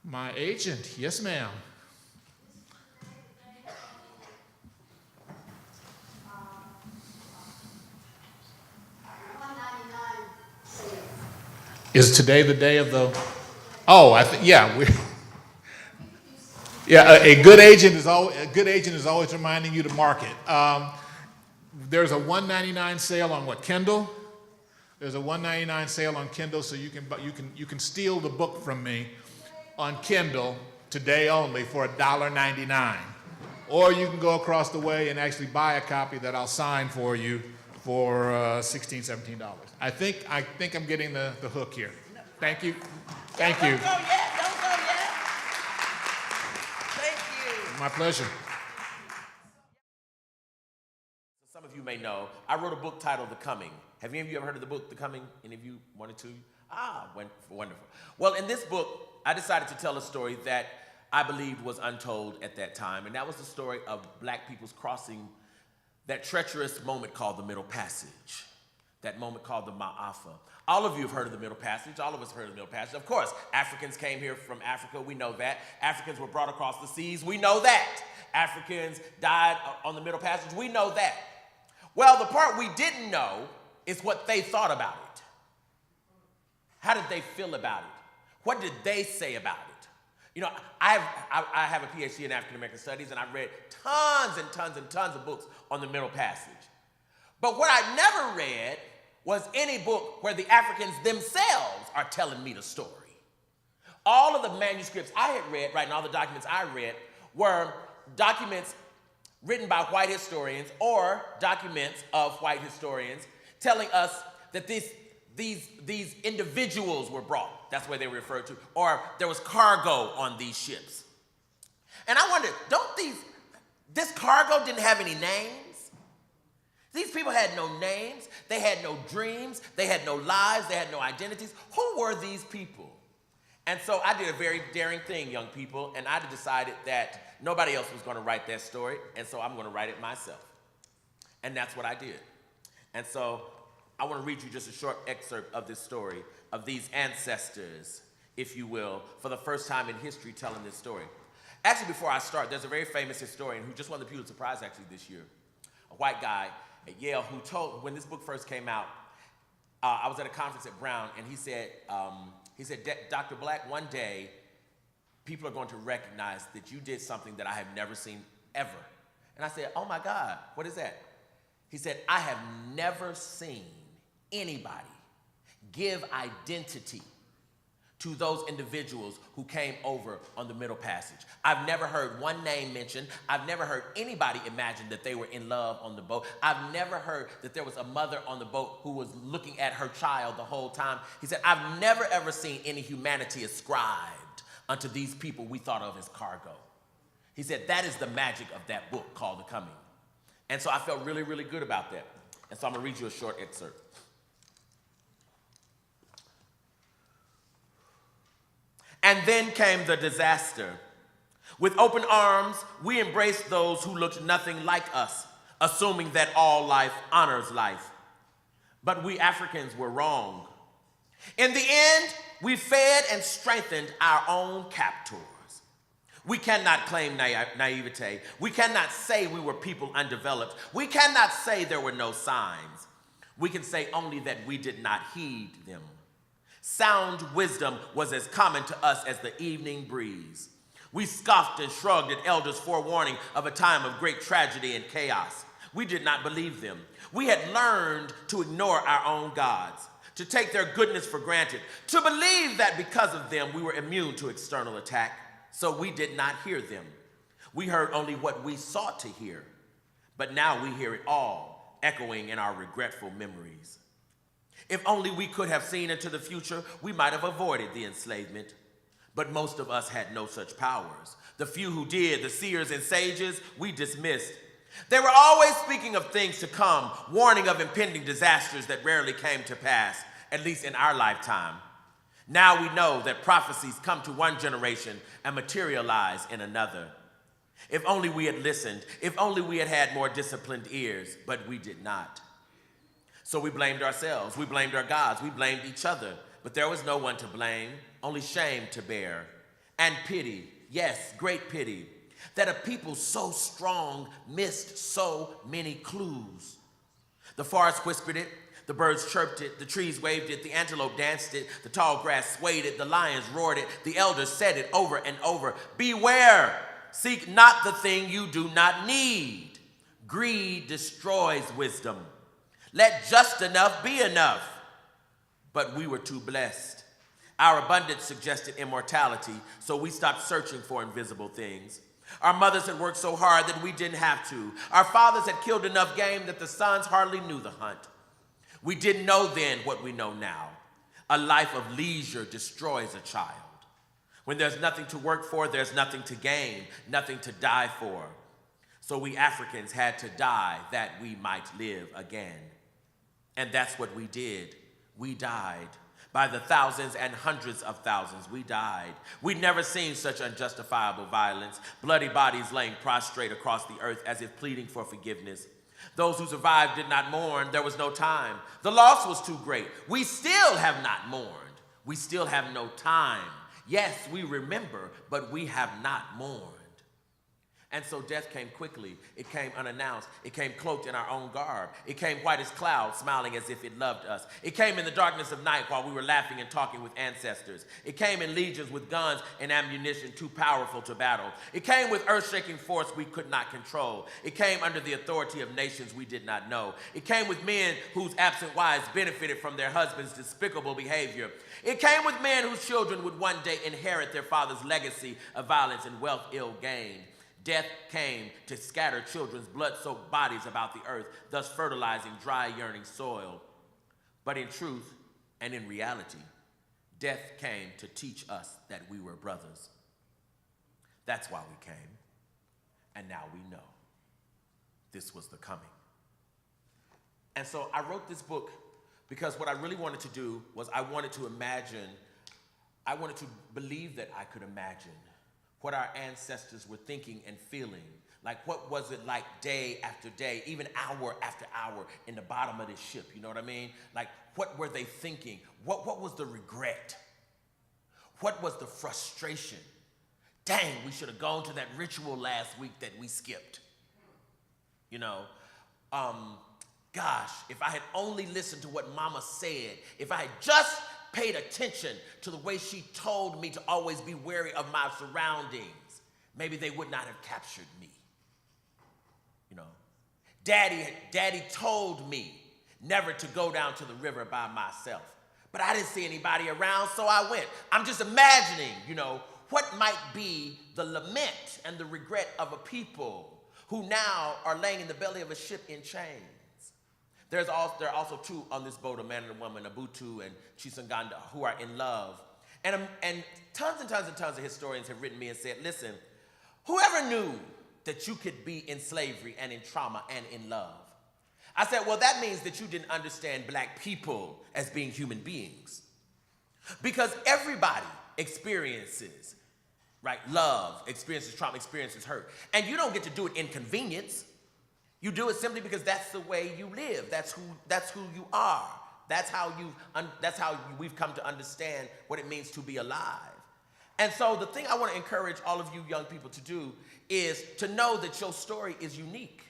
My agent, yes, ma'am. Is today the day of the? Oh, Yeah, a good agent is always reminding you to market. There's a $1.99 sale on Kindle. There's a $1.99 sale on Kindle, so you can steal the book from me on Kindle today only for $1.99, or you can go across the way and actually buy a copy that I'll sign for you for $16, $17. I think I'm getting the hook here. Thank you. Thank you. Don't go yet. My pleasure. Some of you may know, I wrote a book titled The Coming. Have any of you ever heard of the book, The Coming? Any of you wanted to? Wonderful. Well, in this book, I decided to tell a story that I believed was untold at that time, and that was the story of black people's crossing that treacherous moment called the Middle Passage, that moment called the Ma'afa. All of you have heard of the Middle Passage. All of us have heard of the Middle Passage. Of course, Africans came here from Africa. We know that. Africans were brought across the seas. We know that. Africans died on the Middle Passage. We know that. Well, the part we didn't know is what they thought about it. How did they feel about it? What did they say about it? You know, I have a PhD in African American Studies, and I've read tons and tons and tons of books on the Middle Passage. But what I never read was any book where the Africans themselves are telling me the story. All of the manuscripts I had read, right, and all the documents I read were documents written by white historians or documents of white historians telling us that these individuals were brought. That's where they were referred to. Or there was cargo on these ships. And I wondered, this cargo didn't have any names? These people had no names. They had no dreams. They had no lives. They had no identities. Who were these people? And so I did a very daring thing, young people, and I decided that nobody else was going to write that story, and so I'm going to write it myself. And that's what I did. And so I want to read you just a short excerpt of this story, of these ancestors, if you will, for the first time in history telling this story. Actually, before I start, there's a very famous historian who just won the Pulitzer Prize actually this year, a white guy at Yale who told, when this book first came out, I was at a conference at Brown, and he said, Dr. Black, one day, people are going to recognize that you did something that I have never seen ever. And I said, oh my God, what is that? He said, I have never seen anybody give identity to those individuals who came over on the Middle Passage. I've never heard one name mentioned. I've never heard anybody imagine that they were in love on the boat. I've never heard that there was a mother on the boat who was looking at her child the whole time. He said, I've never ever seen any humanity ascribed unto these people we thought of as cargo. He said, that is the magic of that book called The Coming. And so I felt really, really good about that. And so I'm gonna read you a short excerpt. And then came the disaster. With open arms, we embraced those who looked nothing like us, assuming that all life honors life. But we Africans were wrong. In the end, we fed and strengthened our own captors. We cannot claim naivete. We cannot say we were people undeveloped. We cannot say there were no signs. We can say only that we did not heed them. Sound wisdom was as common to us as the evening breeze. We scoffed and shrugged at elders' forewarning of a time of great tragedy and chaos. We did not believe them. We had learned to ignore our own gods, to take their goodness for granted, to believe that because of them we were immune to external attack. So we did not hear them. We heard only what we sought to hear. But now we hear it all, echoing in our regretful memories. If only we could have seen into the future, we might have avoided the enslavement. But most of us had no such powers. The few who did, the seers and sages, we dismissed. They were always speaking of things to come, warning of impending disasters that rarely came to pass, at least in our lifetime. Now we know that prophecies come to one generation and materialize in another. If only we had listened, if only we had had more disciplined ears, but we did not. So we blamed ourselves, we blamed our gods, we blamed each other, but there was no one to blame, only shame to bear. And pity, yes, great pity, that a people so strong missed so many clues. The forest whispered it, the birds chirped it, the trees waved it, the antelope danced it, the tall grass swayed it, the lions roared it, the elders said it over and over. Beware, seek not the thing you do not need. Greed destroys wisdom. Let just enough be enough. But we were too blessed. Our abundance suggested immortality, so we stopped searching for invisible things. Our mothers had worked so hard that we didn't have to. Our fathers had killed enough game that the sons hardly knew the hunt. We didn't know then what we know now. A life of leisure destroys a child. When there's nothing to work for, there's nothing to gain, nothing to die for. So we Africans had to die that we might live again. And that's what we did. We died. By the thousands and hundreds of thousands, we died. We'd never seen such unjustifiable violence, bloody bodies laying prostrate across the earth as if pleading for forgiveness. Those who survived did not mourn. There was no time. The loss was too great. We still have not mourned. We still have no time. Yes, we remember, but we have not mourned. And so death came quickly. It came unannounced. It came cloaked in our own garb. It came white as clouds, smiling as if it loved us. It came in the darkness of night while we were laughing and talking with ancestors. It came in legions with guns and ammunition too powerful to battle. It came with earth-shaking force we could not control. It came under the authority of nations we did not know. It came with men whose absent wives benefited from their husbands' despicable behavior. It came with men whose children would one day inherit their father's legacy of violence and wealth ill-gained. Death came to scatter children's blood-soaked bodies about the earth, thus fertilizing dry, yearning soil. But in truth and in reality, death came to teach us that we were brothers. That's why we came, and now we know this was the coming. And so I wrote this book because what I really wanted to do was I wanted to believe that I could imagine what our ancestors were thinking and feeling. Like, what was it like day after day, even hour after hour in the bottom of this ship, you know what I mean? Like, what were they thinking? What was the regret? What was the frustration? Dang, we should have gone to that ritual last week that we skipped. You know, gosh, if I had only listened to what Mama said, if I had just paid attention to the way she told me to always be wary of my surroundings, maybe they would not have captured me. You know, Daddy told me never to go down to the river by myself, but I didn't see anybody around, so I went. I'm just imagining, you know, what might be the lament and the regret of a people who now are laying in the belly of a ship in chains. There are also two on this boat, a man and a woman, Abutu and Chisanganda, who are in love. And tons and tons and tons of historians have written me and said, listen, whoever knew that you could be in slavery and in trauma and in love? I said, well, that means that you didn't understand black people as being human beings. Because everybody experiences, right, love, experiences trauma, experiences hurt. And you don't get to do it in convenience. You do it simply because that's the way you live. That's who you are. That's how we've come to understand what it means to be alive. And so the thing I want to encourage all of you young people to do is to know that your story is unique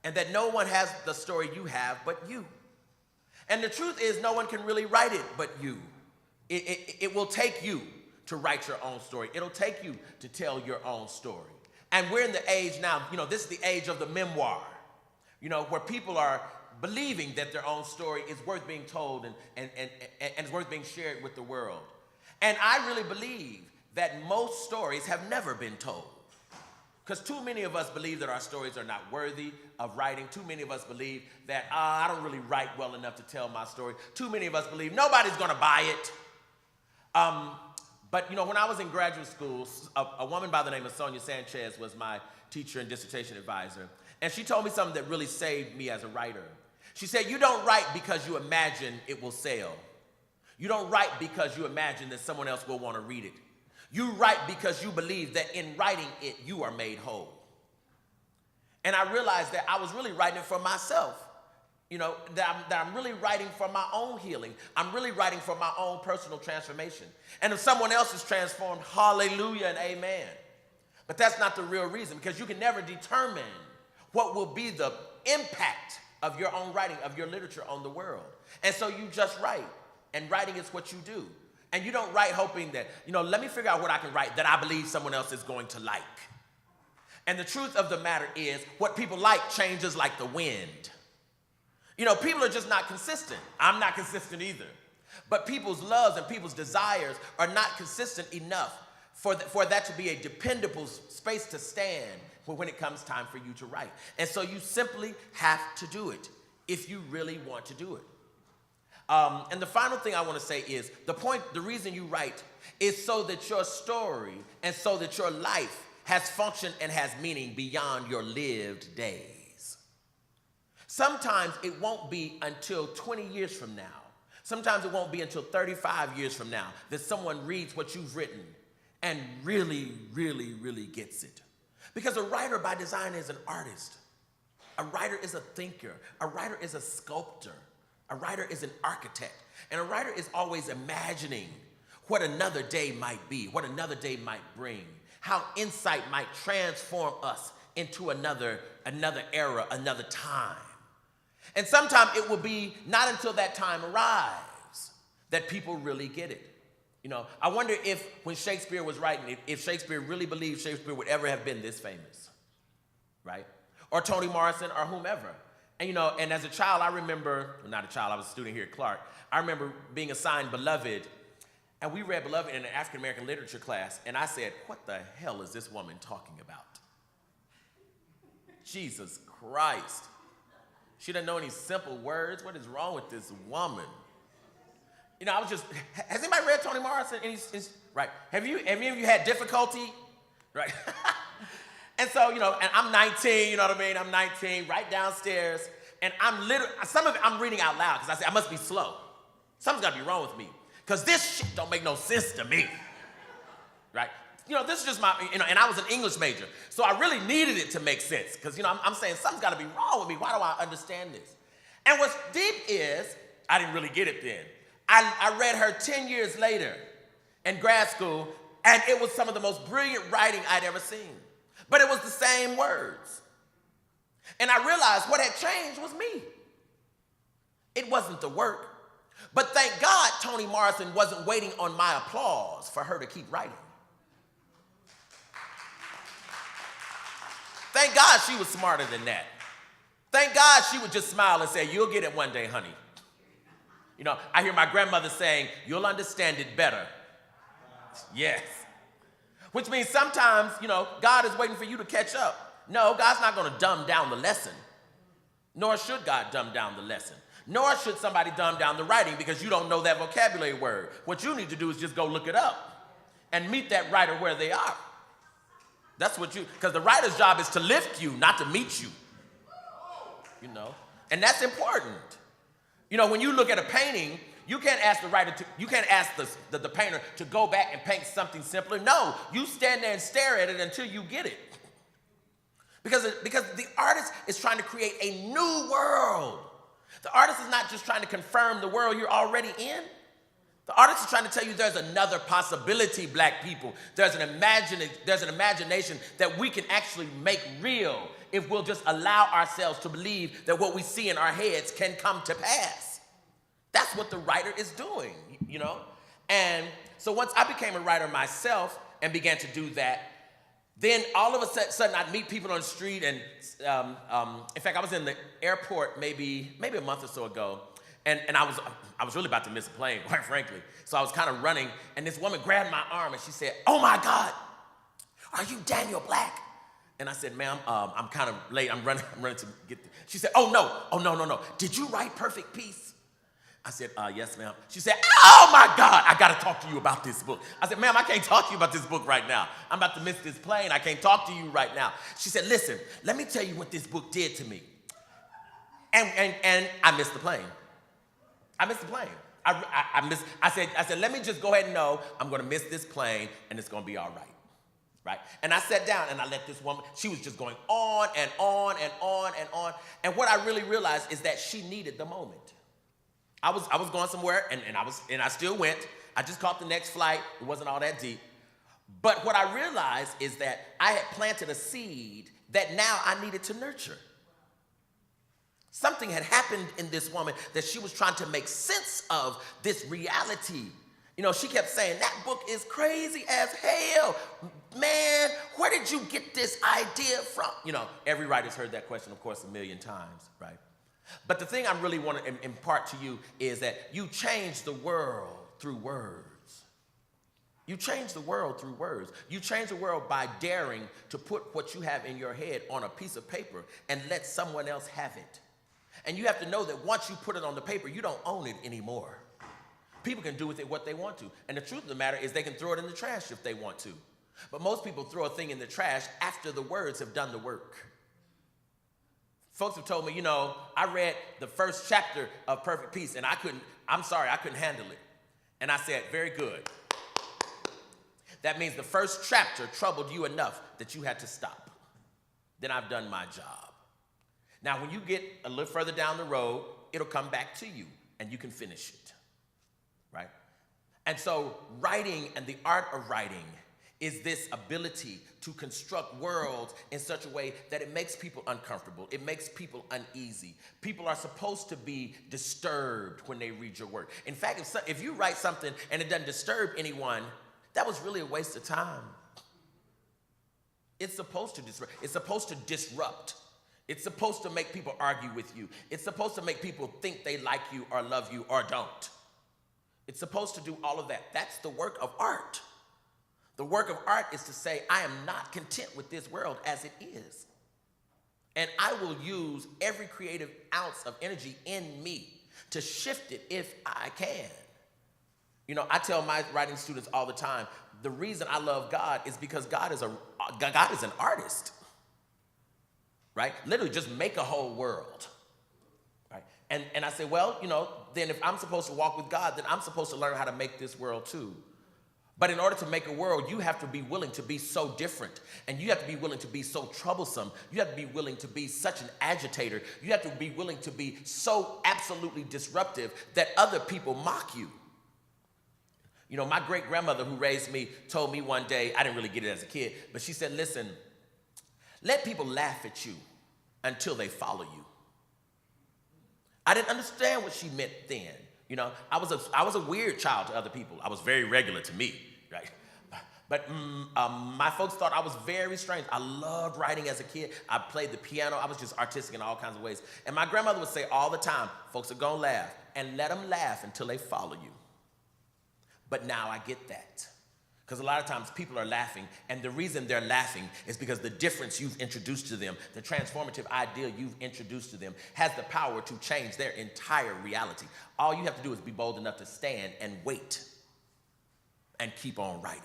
and that no one has the story you have but you. And the truth is no one can really write it but you. It will take you to write your own story. It'll take you to tell your own story. And we're in the age now, you know, this is the age of the memoir, you know, where people are believing that their own story is worth being told and is worth being shared with the world. And I really believe that most stories have never been told. Because too many of us believe that our stories are not worthy of writing. Too many of us believe that, I don't really write well enough to tell my story. Too many of us believe nobody's going to buy it. But, you know, when I was in graduate school, a woman by the name of Sonia Sanchez was my teacher and dissertation advisor. And she told me something that really saved me as a writer. She said, you don't write because you imagine it will sell. You don't write because you imagine that someone else will want to read it. You write because you believe that in writing it, you are made whole. And I realized that I was really writing it for myself. You know, that I'm really writing for my own healing. I'm really writing for my own personal transformation. And if someone else is transformed, hallelujah and amen. But that's not the real reason, because you can never determine what will be the impact of your own writing, of your literature on the world. And so you just write, and writing is what you do. And you don't write hoping that, you know, let me figure out what I can write that I believe someone else is going to like. And the truth of the matter is, what people like changes like the wind. You know, people are just not consistent. I'm not consistent either. But people's loves and people's desires are not consistent enough for that to be a dependable space to stand when it comes time for you to write. And so you simply have to do it if you really want to do it. And the final thing I want to say is the reason you write is so that your story and so that your life has function and has meaning beyond your lived days. Sometimes it won't be until 20 years from now. Sometimes it won't be until 35 years from now that someone reads what you've written and really, really, really gets it. Because a writer by design is an artist. A writer is a thinker. A writer is a sculptor. A writer is an architect. And a writer is always imagining what another day might be, what another day might bring, how insight might transform us into another era, another time. And sometimes it will be not until that time arrives that people really get it. You know, I wonder if when Shakespeare was writing, if Shakespeare really believed Shakespeare would ever have been this famous, right? Or Toni Morrison or whomever. And you know, and as a child, I remember, well, not a child, I was a student here at Clark. I remember being assigned Beloved, and we read Beloved in an African American literature class, and I said, what the hell is this woman talking about? Jesus Christ. She doesn't know any simple words. What is wrong with this woman? You know, I was just, has anybody read Toni Morrison? Right. Have any of you had difficulty? Right. And so, you know, and I'm 19, you know what I mean? I'm 19, right downstairs, and I'm literally, some of it I'm reading out loud, because I say, I must be slow. Something's got to be wrong with me, because this shit don't make no sense to me. Right? You know, this is just my, you know, and I was an English major, so I really needed it to make sense, because, you know, I'm saying something's got to be wrong with me. Why do I understand this? And what's deep is, I didn't really get it then. I read her 10 years later in grad school, and it was some of the most brilliant writing I'd ever seen. But it was the same words. And I realized what had changed was me. It wasn't the work. But thank God Toni Morrison wasn't waiting on my applause for her to keep writing. Thank God she was smarter than that. Thank God she would just smile and say, you'll get it one day, honey. You know, I hear my grandmother saying, you'll understand it better. Yes. Which means sometimes, you know, God is waiting for you to catch up. No, God's not going to dumb down the lesson. Nor should God dumb down the lesson. Nor should somebody dumb down the writing because you don't know that vocabulary word. What you need to do is just go look it up and meet that writer where they are. That's what because the writer's job is to lift you, not to meet you. You know, and that's important. You know, when you look at a painting, you can't ask the writer you can't ask the painter to go back and paint something simpler. No, you stand there and stare at it until you get it. Because the artist is trying to create a new world. The artist is not just trying to confirm the world you're already in. The artist is trying to tell you there's another possibility, black people. There's an imagination that we can actually make real if we'll just allow ourselves to believe that what we see in our heads can come to pass. That's what the writer is doing, you know? And so once I became a writer myself and began to do that, then all of a sudden I'd meet people on the street and, in fact, I was in the airport maybe a month or so ago, and I was really about to miss a plane, quite frankly. So I was kind of running, and this woman grabbed my arm and she said, "Oh my God, are you Daniel Black?" And I said, "Ma'am, I'm kind of late. I'm running to get there." She said, "Oh no. Did you write Perfect Peace?" I said, "Yes, ma'am." She said, "Oh my God, I gotta talk to you about this book." I said, "Ma'am, I can't talk to you about this book right now. I'm about to miss this plane. I can't talk to you right now." She said, "Listen, let me tell you what this book did to me." And I missed the plane. I said, "Let me just go ahead and know I'm gonna miss this plane and it's gonna be all right." Right? And I sat down and I let this woman, she was just going on and on and on and on. And what I really realized is that she needed the moment. I was going somewhere and I still went. I just caught the next flight. It wasn't all that deep. But what I realized is that I had planted a seed that now I needed to nurture. Something had happened in this woman that she was trying to make sense of this reality. You know, she kept saying, "That book is crazy as hell. Man, where did you get this idea from?" You know, every writer's heard that question, of course, a million times, right? But the thing I really want to impart to you is that you change the world through words. You change the world through words. You change the world by daring to put what you have in your head on a piece of paper and let someone else have it. And you have to know that once you put it on the paper, you don't own it anymore. People can do with it what they want to. And the truth of the matter is they can throw it in the trash if they want to. But most people throw a thing in the trash after the words have done the work. Folks have told me, you know, I read the first chapter of Perfect Peace and I couldn't handle it. And I said, "Very good. That means the first chapter troubled you enough that you had to stop. Then I've done my job. Now, when you get a little further down the road, it'll come back to you and you can finish it, right?" And so writing and the art of writing is this ability to construct worlds in such a way that it makes people uncomfortable. It makes people uneasy. People are supposed to be disturbed when they read your work. In fact, if you write something and it doesn't disturb anyone, that was really a waste of time. It's supposed to disrupt. It's supposed to disrupt. It's supposed to make people argue with you. It's supposed to make people think they like you or love you or don't. It's supposed to do all of that. That's the work of art. The work of art is to say, I am not content with this world as it is. And I will use every creative ounce of energy in me to shift it if I can. You know, I tell my writing students all the time, the reason I love God is because God is an artist, right? Literally just make a whole world, right? And I say, well, you know, then if I'm supposed to walk with God, then I'm supposed to learn how to make this world too. But in order to make a world, you have to be willing to be so different. And you have to be willing to be so troublesome. You have to be willing to be such an agitator. You have to be willing to be so absolutely disruptive that other people mock you. You know, my great-grandmother who raised me told me one day, I didn't really get it as a kid, but she said, listen, let people laugh at you until they follow you. I didn't understand what she meant then. You know, I was a weird child to other people. I was very regular to me, right? But my folks thought I was very strange. I loved writing as a kid. I played the piano. I was just artistic in all kinds of ways. And my grandmother would say all the time, folks are gonna laugh, and let them laugh until they follow you. But now I get that. Because a lot of times people are laughing, and the reason they're laughing is because the difference you've introduced to them, the transformative idea you've introduced to them, has the power to change their entire reality. All you have to do is be bold enough to stand and wait and keep on writing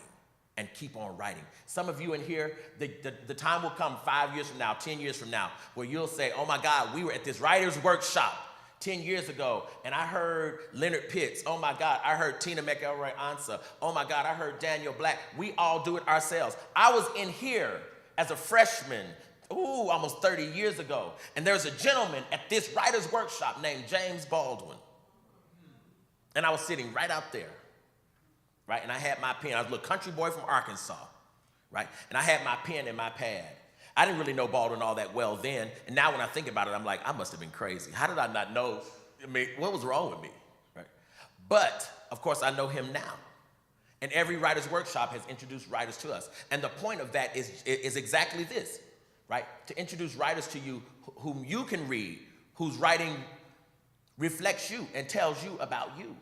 and keep on writing. Some of you in here, the time will come 5 years from now, 10 years from now, where you'll say, oh my God, we were at this writer's workshop 10 years ago, and I heard Leonard Pitts. Oh my God, I heard Tina McElroy Ansa. Oh my God, I heard Daniel Black. We all do it ourselves. I was in here as a freshman, almost 30 years ago, and there's a gentleman at this writer's workshop named James Baldwin. And I was sitting right out there, right? And I had my pen. I was a little country boy from Arkansas, right? And I had my pen and my pad. I didn't really know Baldwin all that well then, and now when I think about it, I'm like, I must have been crazy. How did I not know? I mean, what was wrong with me, right? But, of course, I know him now. And every writer's workshop has introduced writers to us. And the point of that is exactly this, right? To introduce writers to you whom you can read, whose writing reflects you and tells you about you.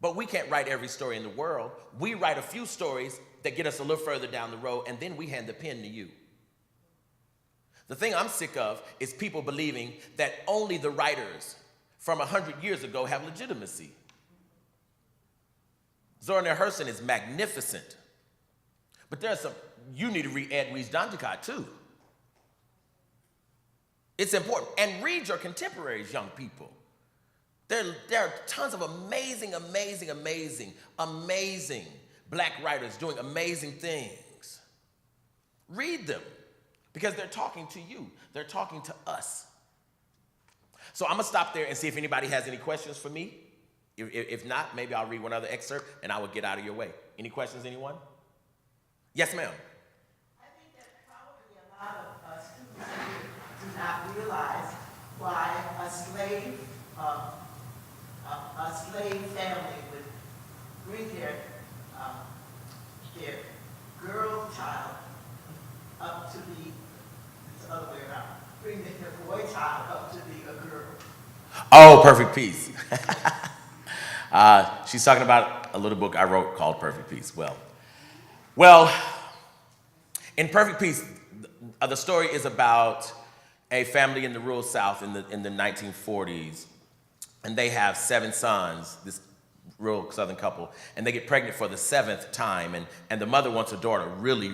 But we can't write every story in the world. We write a few stories that get us a little further down the road, and then we hand the pen to you. The thing I'm sick of is people believing that only the writers from 100 years ago have legitimacy. Zora Neale Hurston is magnificent. But there's some, you need to read Ed Reed's Dandikot too. It's important. And read your contemporaries, young people. There are tons of amazing black writers doing amazing things. Read them. Because they're talking to you. They're talking to us. So I'm going to stop there and see if anybody has any questions for me. If not, maybe I'll read one other excerpt and I will get out of your way. Any questions, anyone? Yes, ma'am. I think that probably a lot of students do not realize why a slave family would bring their girl child up to be, it's the other way around, bring their boy child up to be a girl. Oh, Perfect Peace. She's talking about a little book I wrote called Perfect Peace. Well, in Perfect Peace, the story is about a family in the rural South in the 1940s, and they have 7 sons, this rural Southern couple, and they get pregnant for the 7th time, and the mother wants a daughter really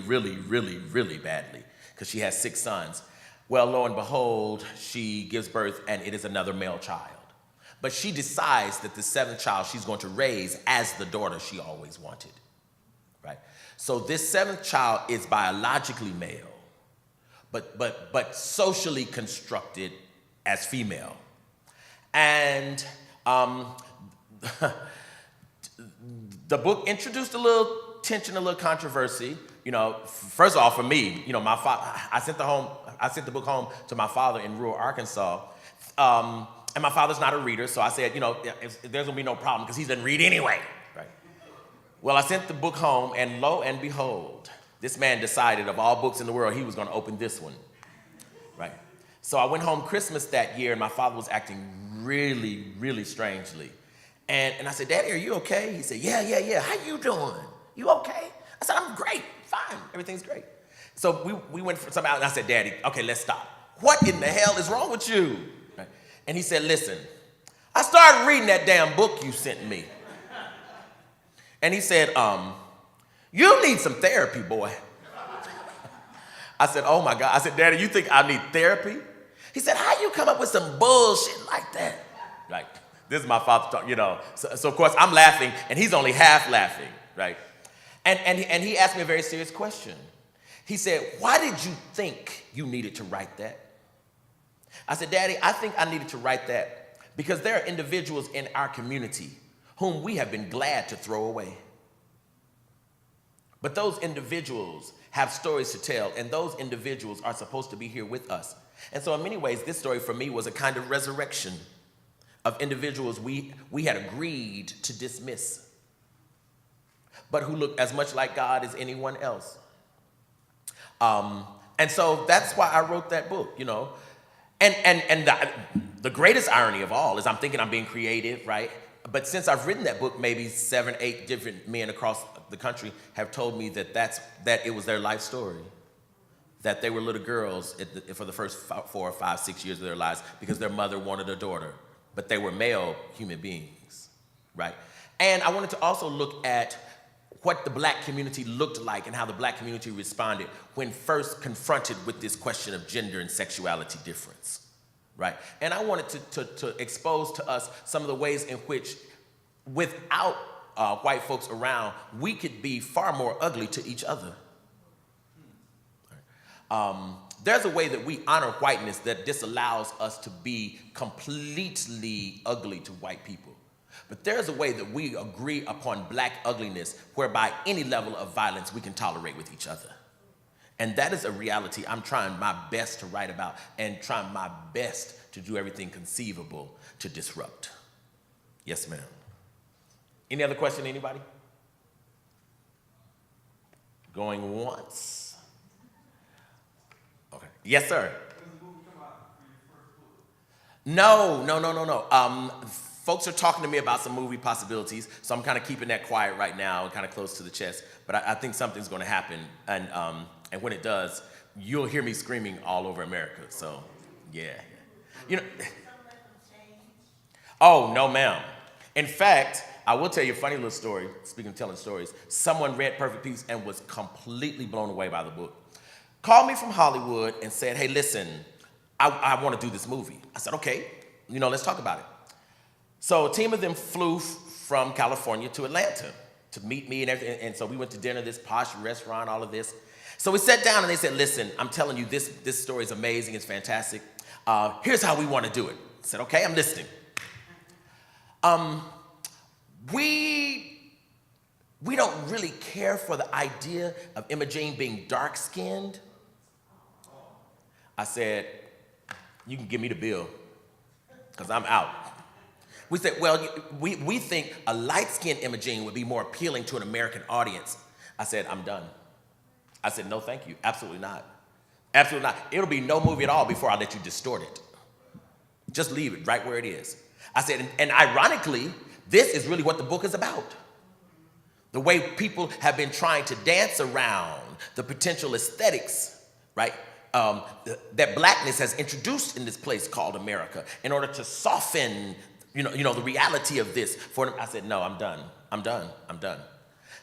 badly, because she has 6 sons. Well, lo and behold, she gives birth, and it is another male child. But she decides that the 7th child she's going to raise as the daughter she always wanted, right? So this 7th child is biologically male, but socially constructed as female. And The book introduced a little tension, a little controversy. You know, first of all, for me, you know, my father, I sent the book home to my father in rural Arkansas. And my father's not a reader, so I said, you know, there's gonna be no problem because he doesn't read anyway, right? Well, I sent the book home, and lo and behold, this man decided of all books in the world, he was gonna open this one, right? So I went home Christmas that year, and my father was acting really, really strangely. And I said, Daddy, are you okay? He said, yeah, how you doing? You okay? I said, I'm great, fine, everything's great. So we went for something out, and I said, Daddy, okay, let's stop. What in the hell is wrong with you? Right? And he said, listen, I started reading that damn book you sent me. And he said, you need some therapy, boy. I said, oh my God. I said, Daddy, you think I need therapy? He said, how you come up with some bullshit like that? Like, this is my father talk, you know. So of course I'm laughing, and he's only half laughing, right? And he asked me a very serious question. He said, why did you think you needed to write that? I said, Daddy, I think I needed to write that because there are individuals in our community whom we have been glad to throw away. But those individuals have stories to tell, and those individuals are supposed to be here with us. And so in many ways, this story for me was a kind of resurrection of individuals we had agreed to dismiss, but who look as much like God as anyone else. And so that's why I wrote that book, you know. And the greatest irony of all is I'm thinking I'm being creative, right? But since I've written that book, maybe 7, 8 different men across the country have told me that it was their life story, that they were little girls for the first 4 or 5, 6 years of their lives because their mother wanted a daughter, but they were male human beings, right? And I wanted to also look at what the black community looked like and how the black community responded when first confronted with this question of gender and sexuality difference, right? And I wanted to expose to us some of the ways in which, without white folks around, we could be far more ugly to each other. There's a way that we honor whiteness that disallows us to be completely ugly to white people. But there's a way that we agree upon black ugliness whereby any level of violence we can tolerate with each other. And that is a reality I'm trying my best to write about and trying my best to do everything conceivable to disrupt. Yes, ma'am. Any other question, anybody? Going once. Okay. Yes, sir. No. Folks are talking to me about some movie possibilities, so I'm kind of keeping that quiet right now and kind of close to the chest. But I think something's going to happen, and when it does, you'll hear me screaming all over America. So, yeah. You know. Oh, no, ma'am. In fact, I will tell you a funny little story. Speaking of telling stories, someone read Perfect Peace and was completely blown away by the book. Called me from Hollywood and said, hey, listen, I want to do this movie. I said, okay, let's talk about it. So a team of them flew from California to Atlanta to meet me and everything. And so we went to dinner, this posh restaurant, all of this. So we sat down and they said, listen, I'm telling you, this story is amazing. It's fantastic. Here's how we want to do it. I said, okay, I'm listening. We don't really care for the idea of Imogene being dark-skinned. I said, you can give me the bill because I'm out. We said, well, we think a light-skinned Imogene would be more appealing to an American audience. I said, I'm done. I said, no, thank you. Absolutely not. Absolutely not. It'll be no movie at all before I let you distort it. Just leave it right where it is. I said, and ironically, this is really what the book is about. The way people have been trying to dance around the potential aesthetics, right? That blackness has introduced in this place called America in order to soften the reality of this. For them, I said, no, I'm done.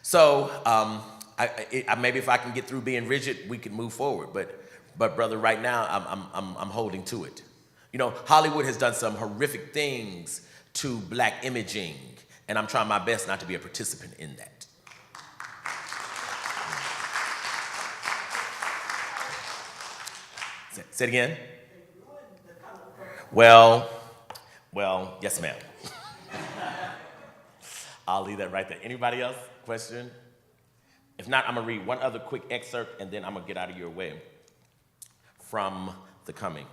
So maybe if I can get through being rigid, we can move forward. But brother, right now, I'm holding to it. Hollywood has done some horrific things to black imaging, and I'm trying my best not to be a participant in that. Say it again. Well, yes, ma'am. I'll leave that right there. Anybody else? Question? If not, I'm going to read one other quick excerpt, and then I'm going to get out of your way. From The Coming.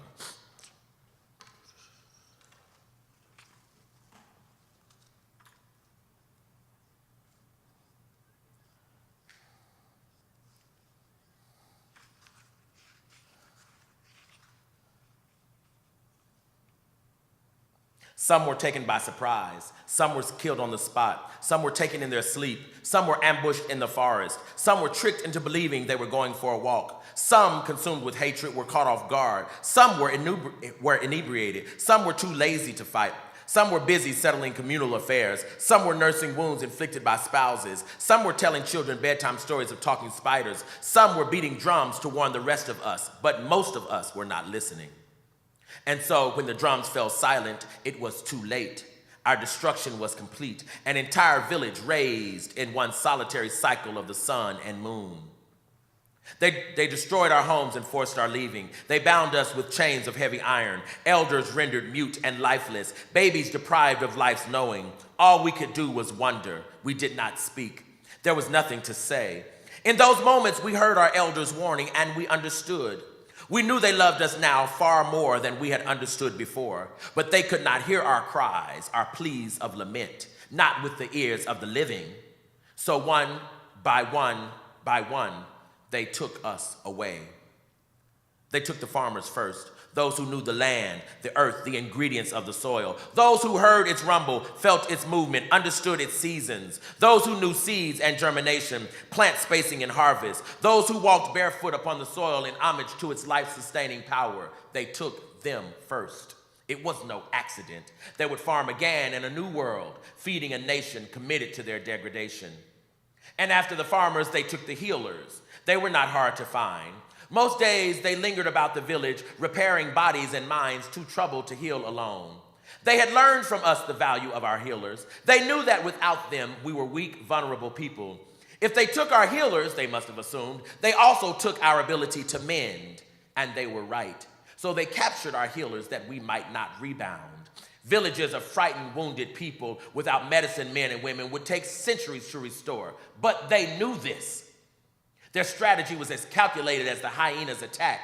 Some were taken by surprise. Some were killed on the spot. Some were taken in their sleep. Some were ambushed in the forest. Some were tricked into believing they were going for a walk. Some, consumed with hatred, were caught off guard. Some were inebriated. Some were too lazy to fight. Some were busy settling communal affairs. Some were nursing wounds inflicted by spouses. Some were telling children bedtime stories of talking spiders. Some were beating drums to warn the rest of us, but most of us were not listening. And so when the drums fell silent, it was too late. Our destruction was complete. An entire village raised in one solitary cycle of the sun and moon. They destroyed our homes and forced our leaving. They bound us with chains of heavy iron, elders rendered mute and lifeless, babies deprived of life's knowing. All we could do was wonder. We did not speak. There was nothing to say. In those moments, we heard our elders' warning and we understood. We knew they loved us now far more than we had understood before, but they could not hear our cries, our pleas of lament, not with the ears of the living. So one by one, they took us away. They took the farmers first, those who knew the land, the earth, the ingredients of the soil, those who heard its rumble, felt its movement, understood its seasons, those who knew seeds and germination, plant spacing and harvest, those who walked barefoot upon the soil in homage to its life-sustaining power. They took them first. It was no accident. They would farm again in a new world, feeding a nation committed to their degradation. And after the farmers, they took the healers. They were not hard to find. Most days, they lingered about the village, repairing bodies and minds too troubled to heal alone. They had learned from us the value of our healers. They knew that without them, we were weak, vulnerable people. If they took our healers, they must have assumed, they also took our ability to mend, and they were right. So they captured our healers that we might not rebound. Villages of frightened, wounded people without medicine men and women would take centuries to restore, but they knew this. Their strategy was as calculated as the hyena's attack.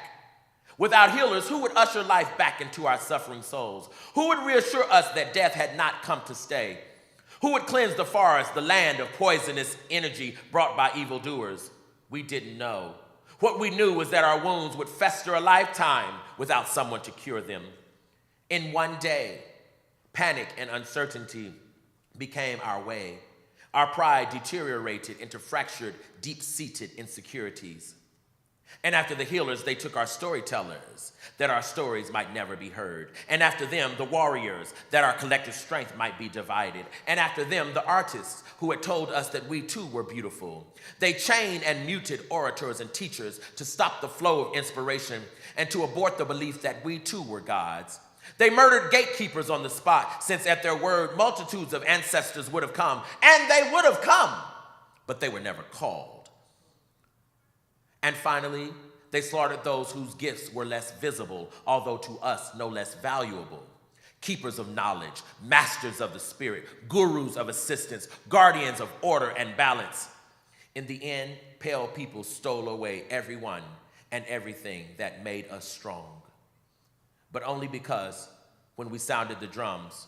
Without healers, who would usher life back into our suffering souls? Who would reassure us that death had not come to stay? Who would cleanse the forest, the land of poisonous energy brought by evildoers? We didn't know. What we knew was that our wounds would fester a lifetime without someone to cure them. In one day, panic and uncertainty became our way. Our pride deteriorated into fractured, deep-seated insecurities. And after the healers, they took our storytellers, that our stories might never be heard. And after them, the warriors, that our collective strength might be divided. And after them, the artists, who had told us that we too were beautiful. They chained and muted orators and teachers to stop the flow of inspiration and to abort the belief that we too were gods. They murdered gatekeepers on the spot, since at their word, multitudes of ancestors would have come, and they would have come, but they were never called. And finally, they slaughtered those whose gifts were less visible, although to us no less valuable. Keepers of knowledge, masters of the spirit, gurus of assistance, guardians of order and balance. In the end, pale people stole away everyone and everything that made us strong. But only because when we sounded the drums,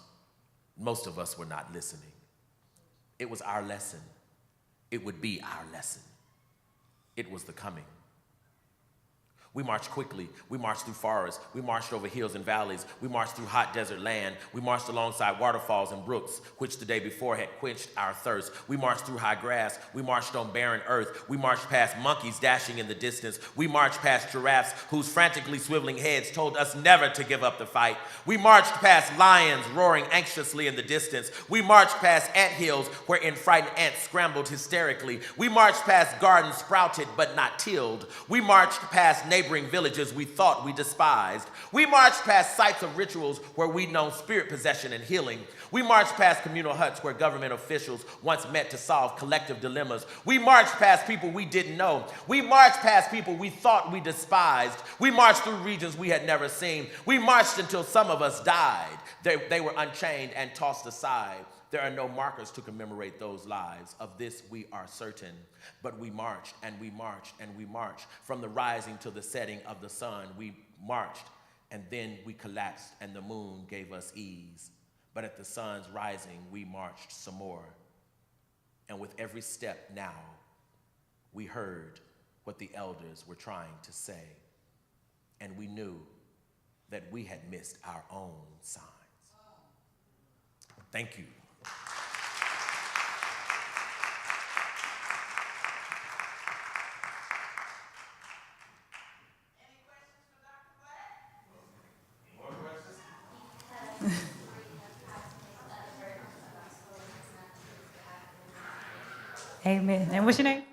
most of us were not listening. It was our lesson. It would be our lesson. It was the coming. We marched quickly. We marched through forests. We marched over hills and valleys. We marched through hot desert land. We marched alongside waterfalls and brooks, which the day before had quenched our thirst. We marched through high grass. We marched on barren earth. We marched past monkeys dashing in the distance. We marched past giraffes whose frantically swiveling heads told us never to give up the fight. We marched past lions roaring anxiously in the distance. We marched past anthills wherein frightened ants scrambled hysterically. We marched past gardens sprouted but not tilled. We marched past neighboring villages we thought we despised. We marched past sites of rituals where we'd known spirit possession and healing. We marched past communal huts where government officials once met to solve collective dilemmas. We marched past people we didn't know. We marched past people we thought we despised. We marched through regions we had never seen. We marched until some of us died. They were unchained and tossed aside. There are no markers to commemorate those lives. Of this we are certain. But we marched and we marched and we marched. From the rising to the setting of the sun, we marched, and then we collapsed and the moon gave us ease. But at the sun's rising, we marched some more. And with every step now, we heard what the elders were trying to say. And we knew that we had missed our own signs. Thank you. Amen. And what's your name?